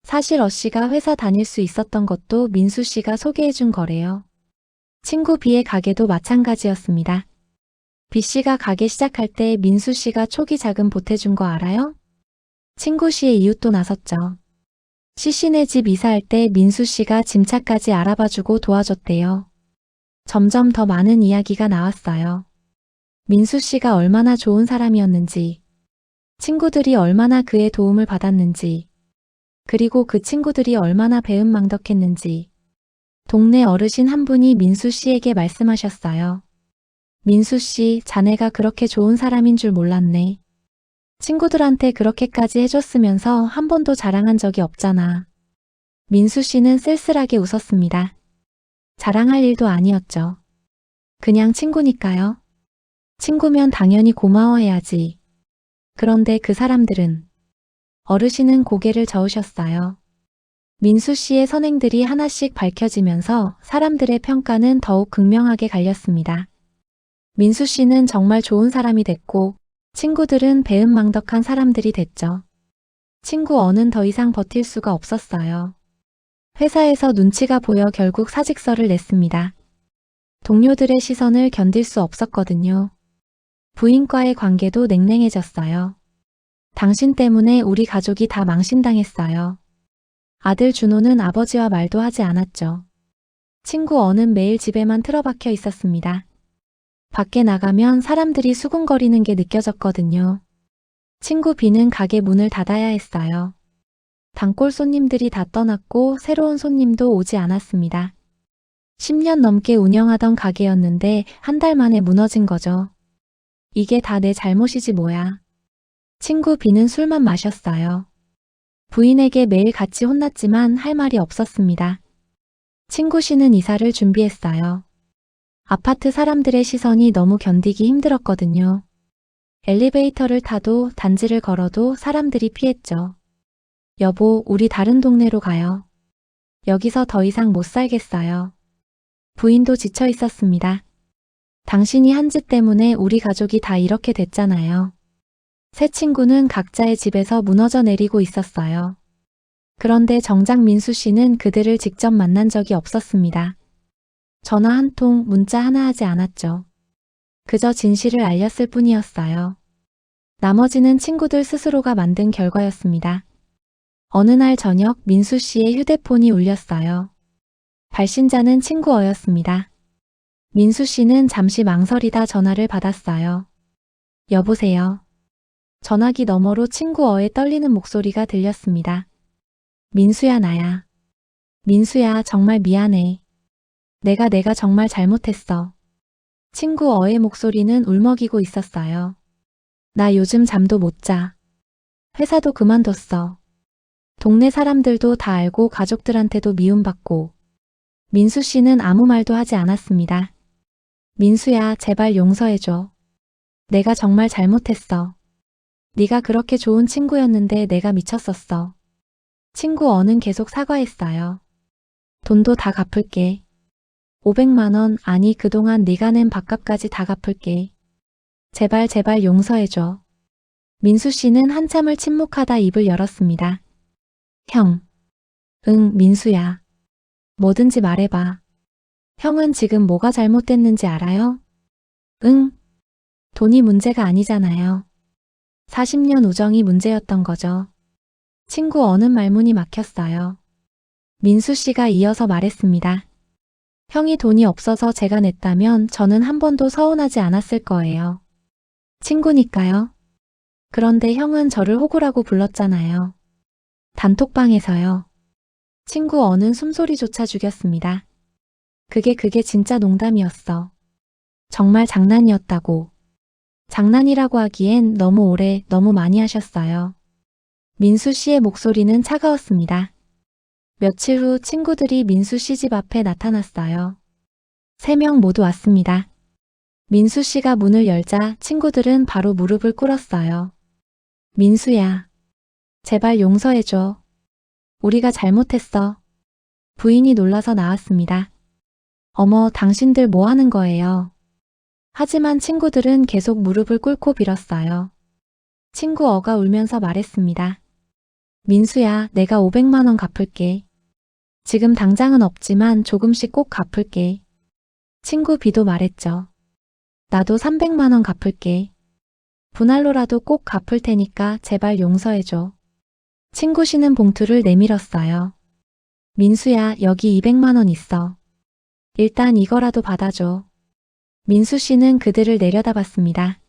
사실 씨가 회사 다닐 수 있었던 것도 민수 씨가 소개해준 거래요. 친구 B의 가게도 마찬가지였습니다. B 씨가 가게 시작할 때 민수 씨가 초기 자금 보태준 거 알아요? 친구 C의 이웃도 나섰죠. C 씨네 집 이사할 때 민수 씨가 짐차까지 알아봐주고 도와줬대요. 점점 더 많은 이야기가 나왔어요. 민수 씨가 얼마나 좋은 사람이었는지, 친구들이 얼마나 그의 도움을 받았는지, 그리고 그 친구들이 얼마나 배은망덕했는지. 동네 어르신 한 분이 민수 씨에게 말씀하셨어요. 민수 씨, 자네가 그렇게 좋은 사람인 줄 몰랐네. 친구들한테 그렇게까지 해줬으면서 한 번도 자랑한 적이 없잖아. 민수 씨는 쓸쓸하게 웃었습니다. 자랑할 일도 아니었죠. 그냥 친구니까요. 친구면 당연히 고마워해야지. 그런데 그 사람들은, 어르신은 고개를 저으셨어요. 민수 씨의 선행들이 하나씩 밝혀지면서 사람들의 평가는 더욱 극명하게 갈렸습니다. 민수 씨는 정말 좋은 사람이 됐고, 친구들은 배은망덕한 사람들이 됐죠. 친구 어는 더 이상 버틸 수가 없었어요. 회사에서 눈치가 보여 결국 사직서를 냈습니다. 동료들의 시선을 견딜 수 없었거든요. 부인과의 관계도 냉랭해졌어요. 당신 때문에 우리 가족이 다 망신당했어요. 아들 준호는 아버지와 말도 하지 않았죠. 친구 어는 매일 집에만 틀어박혀 있었습니다. 밖에 나가면 사람들이 수군거리는 게 느껴졌거든요. 친구 B는 가게 문을 닫아야 했어요. 단골 손님들이 다 떠났고 새로운 손님도 오지 않았습니다. 10년 넘게 운영하던 가게였는데 한 달 만에 무너진 거죠. 이게 다 내 잘못이지 뭐야. 친구 B는 술만 마셨어요. 부인에게 매일 같이 혼났지만 할 말이 없었습니다. 친구 C는 이사를 준비했어요. 아파트 사람들의 시선이 너무 견디기 힘들었거든요. 엘리베이터를 타도 단지를 걸어도 사람들이 피했죠. 여보, 우리 다른 동네로 가요. 여기서 더 이상 못 살겠어요. 부인도 지쳐 있었습니다. 당신이 한 짓 때문에 우리 가족이 다 이렇게 됐잖아요. 세 친구는 각자의 집에서 무너져 내리고 있었어요. 그런데 정작 민수 씨는 그들을 직접 만난 적이 없었습니다. 전화 한 통, 문자 하나 하지 않았죠. 그저 진실을 알렸을 뿐이었어요. 나머지는 친구들 스스로가 만든 결과였습니다. 어느 날 저녁 민수 씨의 휴대폰이 울렸어요. 발신자는 친구 어였습니다. 민수 씨는 잠시 망설이다 전화를 받았어요. 여보세요. 전화기 너머로 친구 어의 떨리는 목소리가 들렸습니다. 민수야, 나야. 민수야, 정말 미안해. 내가 정말 잘못했어. 친구 어의 목소리는 울먹이고 있었어요. 나 요즘 잠도 못 자. 회사도 그만뒀어. 동네 사람들도 다 알고 가족들한테도 미움받고. 민수 씨는 아무 말도 하지 않았습니다. 민수야, 제발 용서해줘. 내가 정말 잘못했어. 네가 그렇게 좋은 친구였는데 내가 미쳤었어. 친구 어는 계속 사과했어요. 돈도 다 갚을게. 500만 원, 아니 그동안 네가 낸 밥값까지 다 갚을게. 제발 용서해줘. 민수 씨는 한참을 침묵하다 입을 열었습니다. 형. 응, 민수야. 뭐든지 말해봐. 형은 지금 뭐가 잘못됐는지 알아요? 응. 돈이 문제가 아니잖아요. 40년 우정이 문제였던 거죠. 친구 어는 말문이 막혔어요. 민수 씨가 이어서 말했습니다. 형이 돈이 없어서 제가 냈다면 저는 한 번도 서운하지 않았을 거예요. 친구니까요. 그런데 형은 저를 호구라고 불렀잖아요. 단톡방에서요. 친구 어는 숨소리조차 죽였습니다. 그게 진짜 농담이었어. 정말 장난이었다고. 장난이라고 하기엔 너무 오래, 너무 많이 하셨어요. 민수 씨의 목소리는 차가웠습니다. 며칠 후 친구들이 민수 씨 집 앞에 나타났어요. 3명 모두 왔습니다. 민수 씨가 문을 열자 친구들은 바로 무릎을 꿇었어요. 민수야, 제발 용서해줘. 우리가 잘못했어. 부인이 놀라서 나왔습니다. 어머, 당신들 뭐 하는 거예요? 하지만 친구들은 계속 무릎을 꿇고 빌었어요. 친구 어가 울면서 말했습니다. 민수야, 내가 500만 원 갚을게. 지금 당장은 없지만 조금씩 꼭 갚을게. 친구 비도 말했죠. 나도 300만 원 갚을게. 분할로라도 꼭 갚을 테니까 제발 용서해줘. 친구 씨는 봉투를 내밀었어요. 민수야, 여기 200만 원 있어. 일단 이거라도 받아줘. 민수 씨는 그들을 내려다봤습니다.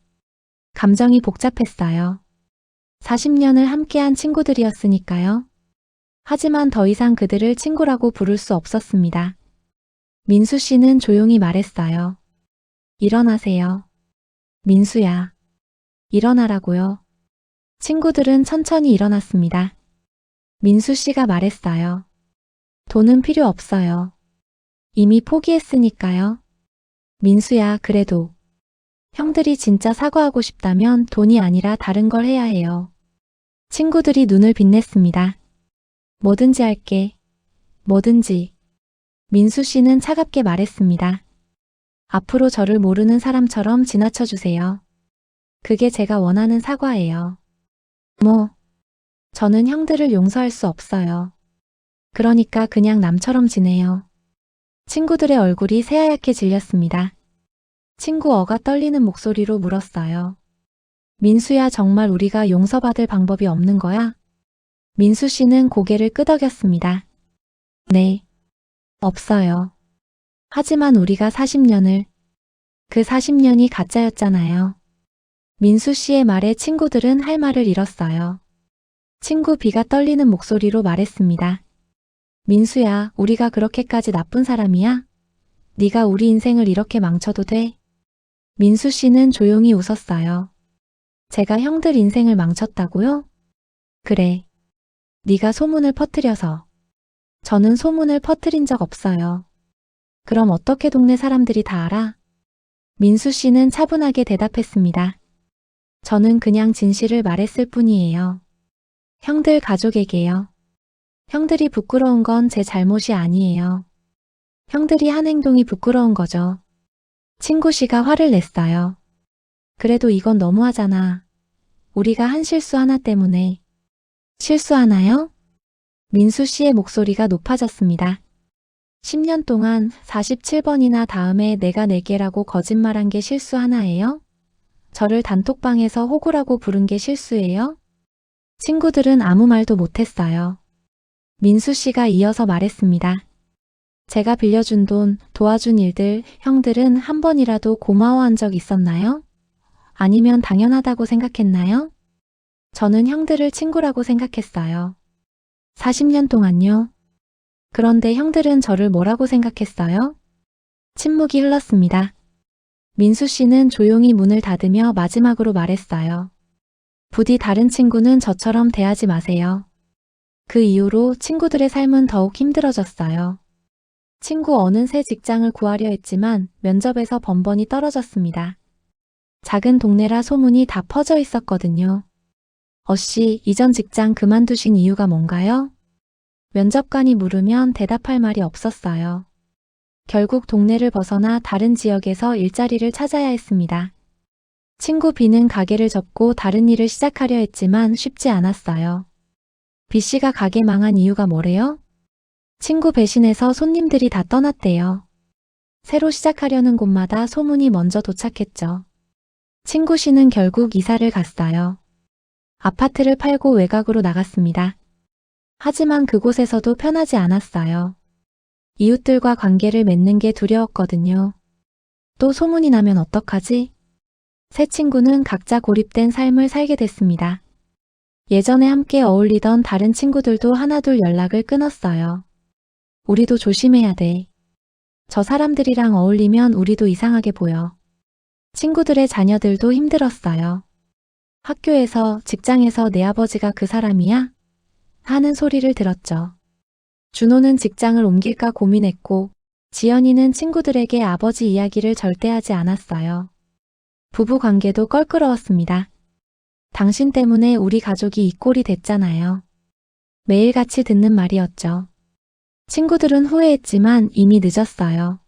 감정이 복잡했어요. 40년을 함께한 친구들이었으니까요. 하지만 더 이상 그들을 친구라고 부를 수 없었습니다. 민수 씨는 조용히 말했어요. 일어나세요. 민수야. 일어나라고요. 친구들은 천천히 일어났습니다. 민수 씨가 말했어요. 돈은 필요 없어요. 이미 포기했으니까요. 민수야, 그래도 형들이 진짜 사과하고 싶다면 돈이 아니라 다른 걸 해야 해요. 친구들이 눈을 빛냈습니다. 뭐든지 할게. 뭐든지. 민수 씨는 차갑게 말했습니다. 앞으로 저를 모르는 사람처럼 지나쳐 주세요. 그게 제가 원하는 사과예요. 저는 형들을 용서할 수 없어요. 그러니까 그냥 남처럼 지내요. 친구들의 얼굴이 새하얗게 질렸습니다. 친구 어가 떨리는 목소리로 물었어요. 민수야, 정말 우리가 용서받을 방법이 없는 거야? 민수 씨는 고개를 끄덕였습니다. 네. 없어요. 하지만 우리가 40년을, 그 40년이 가짜였잖아요. 민수 씨의 말에 친구들은 할 말을 잃었어요. 친구 비가 떨리는 목소리로 말했습니다. 민수야, 우리가 그렇게까지 나쁜 사람이야? 네가 우리 인생을 이렇게 망쳐도 돼? 민수 씨는 조용히 웃었어요. 제가 형들 인생을 망쳤다고요? 그래. 네가 소문을 퍼뜨려서. 저는 소문을 퍼뜨린 적 없어요. 그럼 어떻게 동네 사람들이 다 알아? 민수 씨는 차분하게 대답했습니다. 저는 그냥 진실을 말했을 뿐이에요. 형들 가족에게요. 형들이 부끄러운 건 제 잘못이 아니에요. 형들이 한 행동이 부끄러운 거죠. 친구 씨가 화를 냈어요. 그래도 이건 너무하잖아. 우리가 한 실수 하나 때문에. 실수 하나요? 민수 씨의 목소리가 높아졌습니다. 10년 동안 47번이나 다음에 내가 내게라고 거짓말한 게 실수 하나예요? 저를 단톡방에서 호구라고 부른 게 실수예요? 친구들은 아무 말도 못했어요. 민수 씨가 이어서 말했습니다. 제가 빌려준 돈, 도와준 일들, 형들은 한 번이라도 고마워한 적 있었나요? 아니면 당연하다고 생각했나요? 저는 형들을 친구라고 생각했어요. 40년 동안요. 그런데 형들은 저를 뭐라고 생각했어요? 침묵이 흘렀습니다. 민수 씨는 조용히 문을 닫으며 마지막으로 말했어요. 부디 다른 친구는 저처럼 대하지 마세요. 그 이후로 친구들의 삶은 더욱 힘들어졌어요. 친구 어는 새 직장을 구하려 했지만 면접에서 번번이 떨어졌습니다. 작은 동네라 소문이 다 퍼져 있었거든요. 어씨, 이전 직장 그만두신 이유가 뭔가요? 면접관이 물으면 대답할 말이 없었어요. 결국 동네를 벗어나 다른 지역에서 일자리를 찾아야 했습니다. 친구 B는 가게를 접고 다른 일을 시작하려 했지만 쉽지 않았어요. B씨가 가게 망한 이유가 뭐래요? 친구 배신해서 손님들이 다 떠났대요. 새로 시작하려는 곳마다 소문이 먼저 도착했죠. 친구 C는 결국 이사를 갔어요. 아파트를 팔고 외곽으로 나갔습니다. 하지만 그곳에서도 편하지 않았어요. 이웃들과 관계를 맺는 게 두려웠거든요. 또 소문이 나면 어떡하지? 세 친구는 각자 고립된 삶을 살게 됐습니다. 예전에 함께 어울리던 다른 친구들도 하나둘 연락을 끊었어요. 우리도 조심해야 돼. 저 사람들이랑 어울리면 우리도 이상하게 보여. 친구들의 자녀들도 힘들었어요. 학교에서, 직장에서 내 아버지가 그 사람이야? 하는 소리를 들었죠. 준호는 직장을 옮길까 고민했고, 지연이는 친구들에게 아버지 이야기를 절대 하지 않았어요. 부부 관계도 껄끄러웠습니다. 당신 때문에 우리 가족이 이 꼴이 됐잖아요. 매일같이 듣는 말이었죠. 친구들은 후회했지만 이미 늦었어요.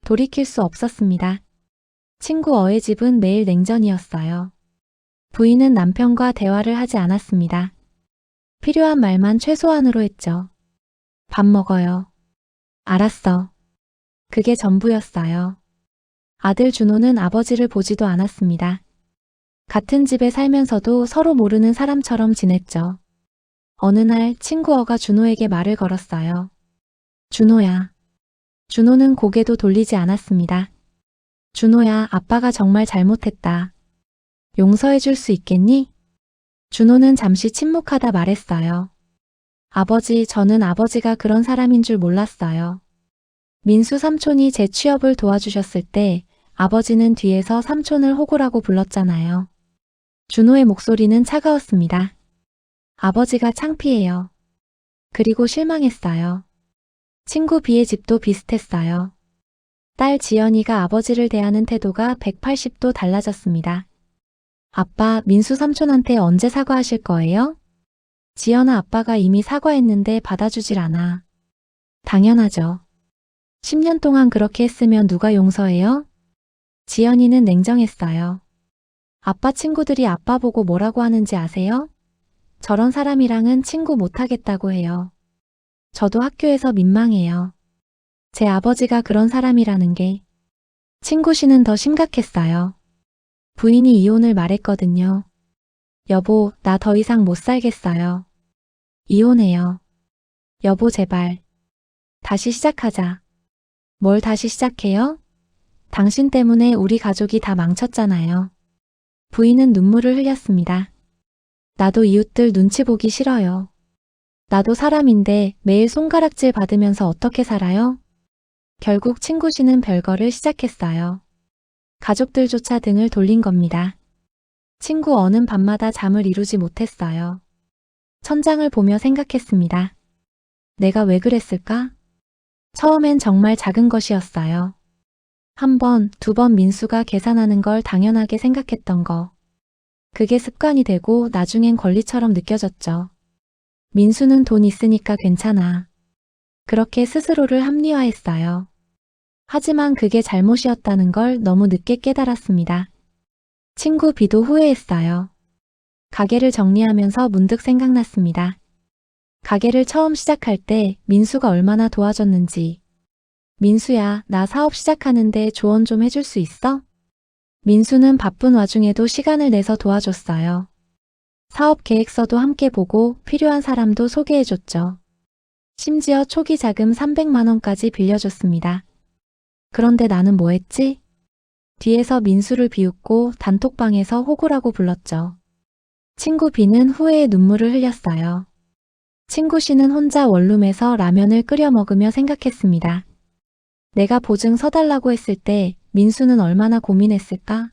돌이킬 수 없었습니다. 친구 어의 집은 매일 냉전이었어요. 부인은 남편과 대화를 하지 않았습니다. 필요한 말만 최소한으로 했죠. 밥 먹어요. 알았어. 그게 전부였어요. 아들 준호는 아버지를 보지도 않았습니다. 같은 집에 살면서도 서로 모르는 사람처럼 지냈죠. 어느 날 친구 어가 준호에게 말을 걸었어요. 준호야. 준호는 고개도 돌리지 않았습니다. 준호야, 아빠가 정말 잘못했다. 용서해 줄 수 있겠니? 준호는 잠시 침묵하다 말했어요. 아버지, 저는 아버지가 그런 사람인 줄 몰랐어요. 민수 삼촌이 제 취업을 도와주셨을 때 아버지는 뒤에서 삼촌을 호구라고 불렀잖아요. 준호의 목소리는 차가웠습니다. 아버지가 창피해요. 그리고 실망했어요. 친구 비의 집도 비슷했어요. 딸 지연이가 아버지를 대하는 태도가 180도 달라졌습니다. 아빠, 민수 삼촌한테 언제 사과하실 거예요? 지연아, 아빠가 이미 사과했는데 받아주질 않아. 당연하죠. 10년 동안 그렇게 했으면 누가 용서해요? 지연이는 냉정했어요. 아빠 친구들이 아빠 보고 뭐라고 하는지 아세요? 저런 사람이랑은 친구 못하겠다고 해요. 저도 학교에서 민망해요. 제 아버지가 그런 사람이라는 게. 친구 씨는 더 심각했어요. 부인이 이혼을 말했거든요. 여보, 나 더 이상 못 살겠어요. 이혼해요. 여보, 제발. 다시 시작하자. 뭘 다시 시작해요? 당신 때문에 우리 가족이 다 망쳤잖아요. 부인은 눈물을 흘렸습니다. 나도 이웃들 눈치 보기 싫어요. 나도 사람인데 매일 손가락질 받으면서 어떻게 살아요? 결국 친구 씨는 별거를 시작했어요. 가족들조차 등을 돌린 겁니다. 친구 어는 밤마다 잠을 이루지 못했어요. 천장을 보며 생각했습니다. 내가 왜 그랬을까? 처음엔 정말 작은 것이었어요. 한 번, 두 번 민수가 계산하는 걸 당연하게 생각했던 거. 그게 습관이 되고 나중엔 권리처럼 느껴졌죠. 민수는 돈 있으니까 괜찮아. 그렇게 스스로를 합리화했어요. 하지만 그게 잘못이었다는 걸 너무 늦게 깨달았습니다. 친구 비도 후회했어요. 가게를 정리하면서 문득 생각났습니다. 가게를 처음 시작할 때 민수가 얼마나 도와줬는지. 민수야, 나 사업 시작하는데 조언 좀 해줄 수 있어? 민수는 바쁜 와중에도 시간을 내서 도와줬어요. 사업 계획서도 함께 보고 필요한 사람도 소개해줬죠. 심지어 초기 자금 300만 원까지 빌려줬습니다. 그런데 나는 뭐 했지? 뒤에서 민수를 비웃고 단톡방에서 호구라고 불렀죠. 친구 B는 후회의 눈물을 흘렸어요. 친구 C는 혼자 원룸에서 라면을 끓여 먹으며 생각했습니다. 내가 보증 서달라고 했을 때 민수는 얼마나 고민했을까?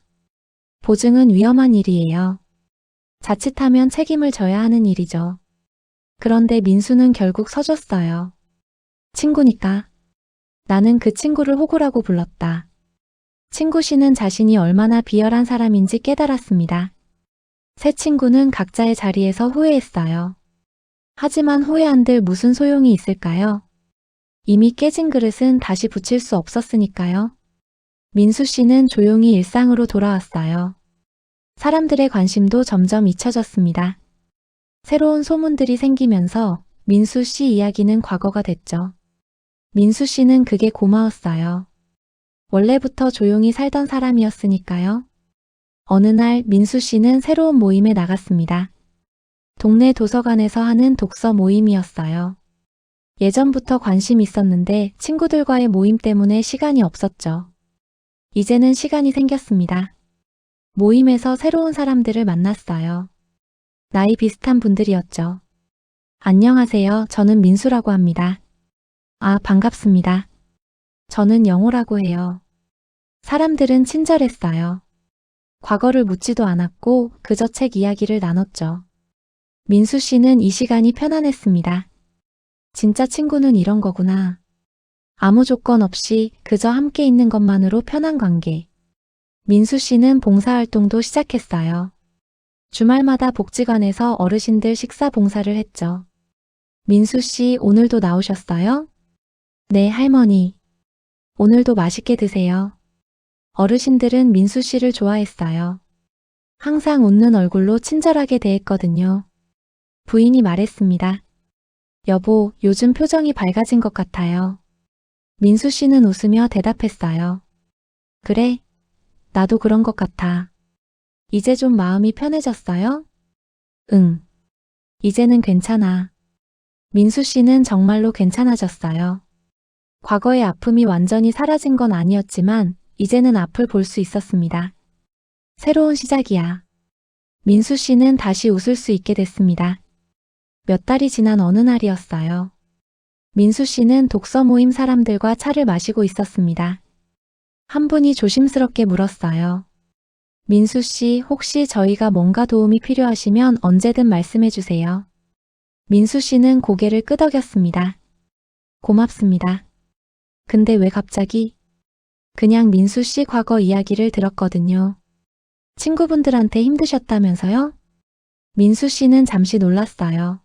보증은 위험한 일이에요. 자칫하면 책임을 져야 하는 일이죠. 그런데 민수는 결국 서줬어요. 친구니까. 나는 그 친구를 호구라고 불렀다. 친구 C는 자신이 얼마나 비열한 사람인지 깨달았습니다. 세 친구는 각자의 자리에서 후회했어요. 하지만 후회한들 무슨 소용이 있을까요? 이미 깨진 그릇은 다시 붙일 수 없었으니까요. 민수 씨는 조용히 일상으로 돌아왔어요. 사람들의 관심도 점점 잊혀졌습니다. 새로운 소문들이 생기면서 민수 씨 이야기는 과거가 됐죠. 민수 씨는 그게 고마웠어요. 원래부터 조용히 살던 사람이었으니까요. 어느 날 민수 씨는 새로운 모임에 나갔습니다. 동네 도서관에서 하는 독서 모임이었어요. 예전부터 관심이 있었는데 친구들과의 모임 때문에 시간이 없었죠. 이제는 시간이 생겼습니다. 모임에서 새로운 사람들을 만났어요. 나이 비슷한 분들이었죠. 안녕하세요. 저는 민수라고 합니다. 아, 반갑습니다. 저는 영호라고 해요. 사람들은 친절했어요. 과거를 묻지도 않았고 그저 책 이야기를 나눴죠. 민수 씨는 이 시간이 편안했습니다. 진짜 친구는 이런 거구나. 아무 조건 없이 그저 함께 있는 것만으로 편한 관계. 민수 씨는 봉사활동도 시작했어요. 주말마다 복지관에서 어르신들 식사 봉사를 했죠. 민수 씨 오늘도 나오셨어요? 네, 할머니. 오늘도 맛있게 드세요. 어르신들은 민수 씨를 좋아했어요. 항상 웃는 얼굴로 친절하게 대했거든요. 부인이 말했습니다. 여보, 요즘 표정이 밝아진 것 같아요. 민수 씨는 웃으며 대답했어요. 그래? 나도 그런 것 같아. 이제 좀 마음이 편해졌어요? 응. 이제는 괜찮아. 민수 씨는 정말로 괜찮아졌어요. 과거의 아픔이 완전히 사라진 건 아니었지만 이제는 앞을 볼 수 있었습니다. 새로운 시작이야. 민수 씨는 다시 웃을 수 있게 됐습니다. 몇 달이 지난 어느 날이었어요. 민수 씨는 독서 모임 사람들과 차를 마시고 있었습니다. 한 분이 조심스럽게 물었어요. 민수 씨, 혹시 저희가 뭔가 도움이 필요하시면 언제든 말씀해 주세요. 민수 씨는 고개를 끄덕였습니다. 고맙습니다. 근데 왜 갑자기? 그냥 민수 씨 과거 이야기를 들었거든요. 친구분들한테 힘드셨다면서요? 민수 씨는 잠시 놀랐어요.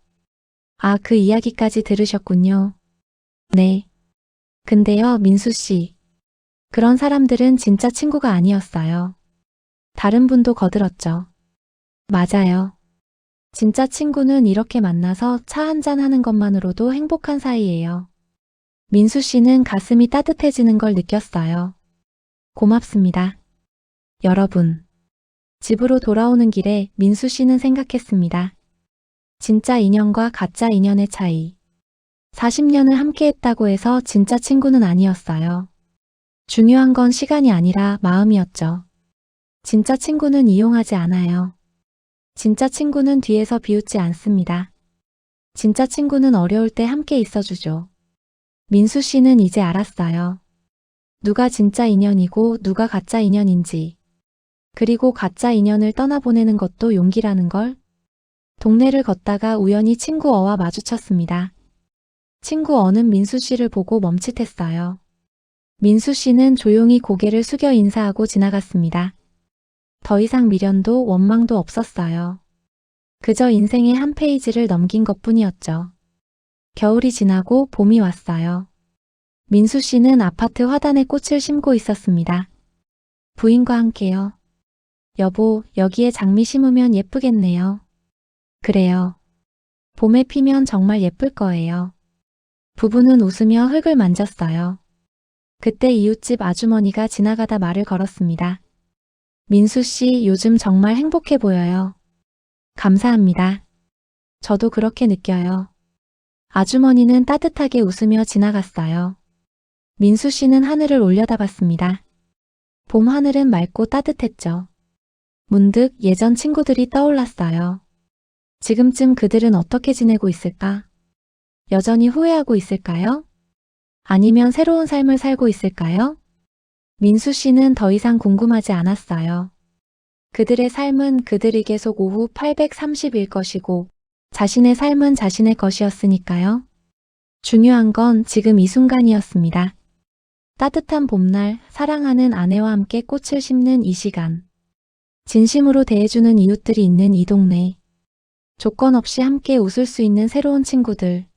아, 그 이야기까지 들으셨군요. 네. 근데요, 민수 씨. 그런 사람들은 진짜 친구가 아니었어요. 다른 분도 거들었죠. 맞아요. 진짜 친구는 이렇게 만나서 차 한잔 하는 것만으로도 행복한 사이예요. 민수 씨는 가슴이 따뜻해지는 걸 느꼈어요. 고맙습니다. 여러분. 집으로 돌아오는 길에 민수 씨는 생각했습니다. 진짜 인연과 가짜 인연의 차이. 40년을 함께 했다고 해서 진짜 친구는 아니었어요. 중요한 건 시간이 아니라 마음이었죠. 진짜 친구는 이용하지 않아요. 진짜 친구는 뒤에서 비웃지 않습니다. 진짜 친구는 어려울 때 함께 있어주죠. 민수 씨는 이제 알았어요. 누가 진짜 인연이고 누가 가짜 인연인지. 그리고 가짜 인연을 떠나보내는 것도 용기라는 걸. 동네를 걷다가 우연히 친구 어와 마주쳤습니다. 친구 어는 민수 씨를 보고 멈칫했어요. 민수 씨는 조용히 고개를 숙여 인사하고 지나갔습니다. 더 이상 미련도 원망도 없었어요. 그저 인생의 한 페이지를 넘긴 것뿐이었죠. 겨울이 지나고 봄이 왔어요. 민수 씨는 아파트 화단에 꽃을 심고 있었습니다. 부인과 함께요. 여보, 여기에 장미 심으면 예쁘겠네요. 그래요. 봄에 피면 정말 예쁠 거예요. 부부는 웃으며 흙을 만졌어요. 그때 이웃집 아주머니가 지나가다 말을 걸었습니다. 민수 씨, 요즘 정말 행복해 보여요. 감사합니다. 저도 그렇게 느껴요. 아주머니는 따뜻하게 웃으며 지나갔어요. 민수 씨는 하늘을 올려다봤습니다. 봄 하늘은 맑고 따뜻했죠. 문득 예전 친구들이 떠올랐어요. 지금쯤 그들은 어떻게 지내고 있을까? 여전히 후회하고 있을까요? 아니면 새로운 삶을 살고 있을까요? 민수 씨는 더 이상 궁금하지 않았어요. 그들의 삶은 그들에게 속 오후 830일 것이고 자신의 삶은 자신의 것이었으니까요. 중요한 건 지금 이 순간이었습니다. 따뜻한 봄날 사랑하는 아내와 함께 꽃을 심는 이 시간. 진심으로 대해주는 이웃들이 있는 이 동네. 조건 없이 함께 웃을 수 있는 새로운 친구들.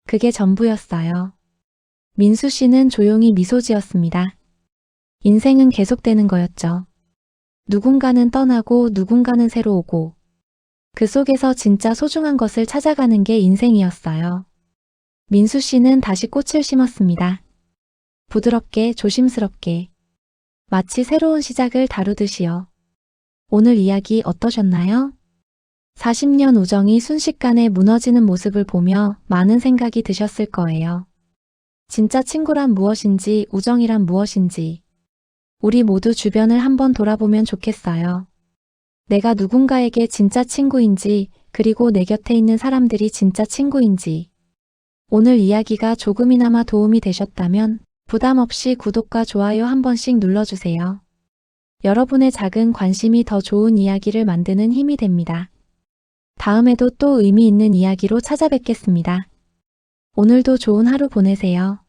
그게 전부였어요. 민수 씨는 조용히 미소 지었습니다. 인생은 계속되는 거였죠. 누군가는 떠나고 누군가는 새로 오고 그 속에서 진짜 소중한 것을 찾아가는 게 인생이었어요. 민수 씨는 다시 꽃을 심었습니다. 부드럽게 조심스럽게 마치 새로운 시작을 다루듯이요. 오늘 이야기 어떠셨나요? 40년 우정이 순식간에 무너지는 모습을 보며 많은 생각이 드셨을 거예요. 진짜 친구란 무엇인지, 우정이란 무엇인지, 우리 모두 주변을 한번 돌아보면 좋겠어요. 내가 누군가에게 진짜 친구인지, 그리고 내 곁에 있는 사람들이 진짜 친구인지. 오늘 이야기가 조금이나마 도움이 되셨다면 부담 없이 구독과 좋아요 한 번씩 눌러주세요. 여러분의 작은 관심이 더 좋은 이야기를 만드는 힘이 됩니다. 다음에도 또 의미 있는 이야기로 찾아뵙겠습니다. 오늘도 좋은 하루 보내세요.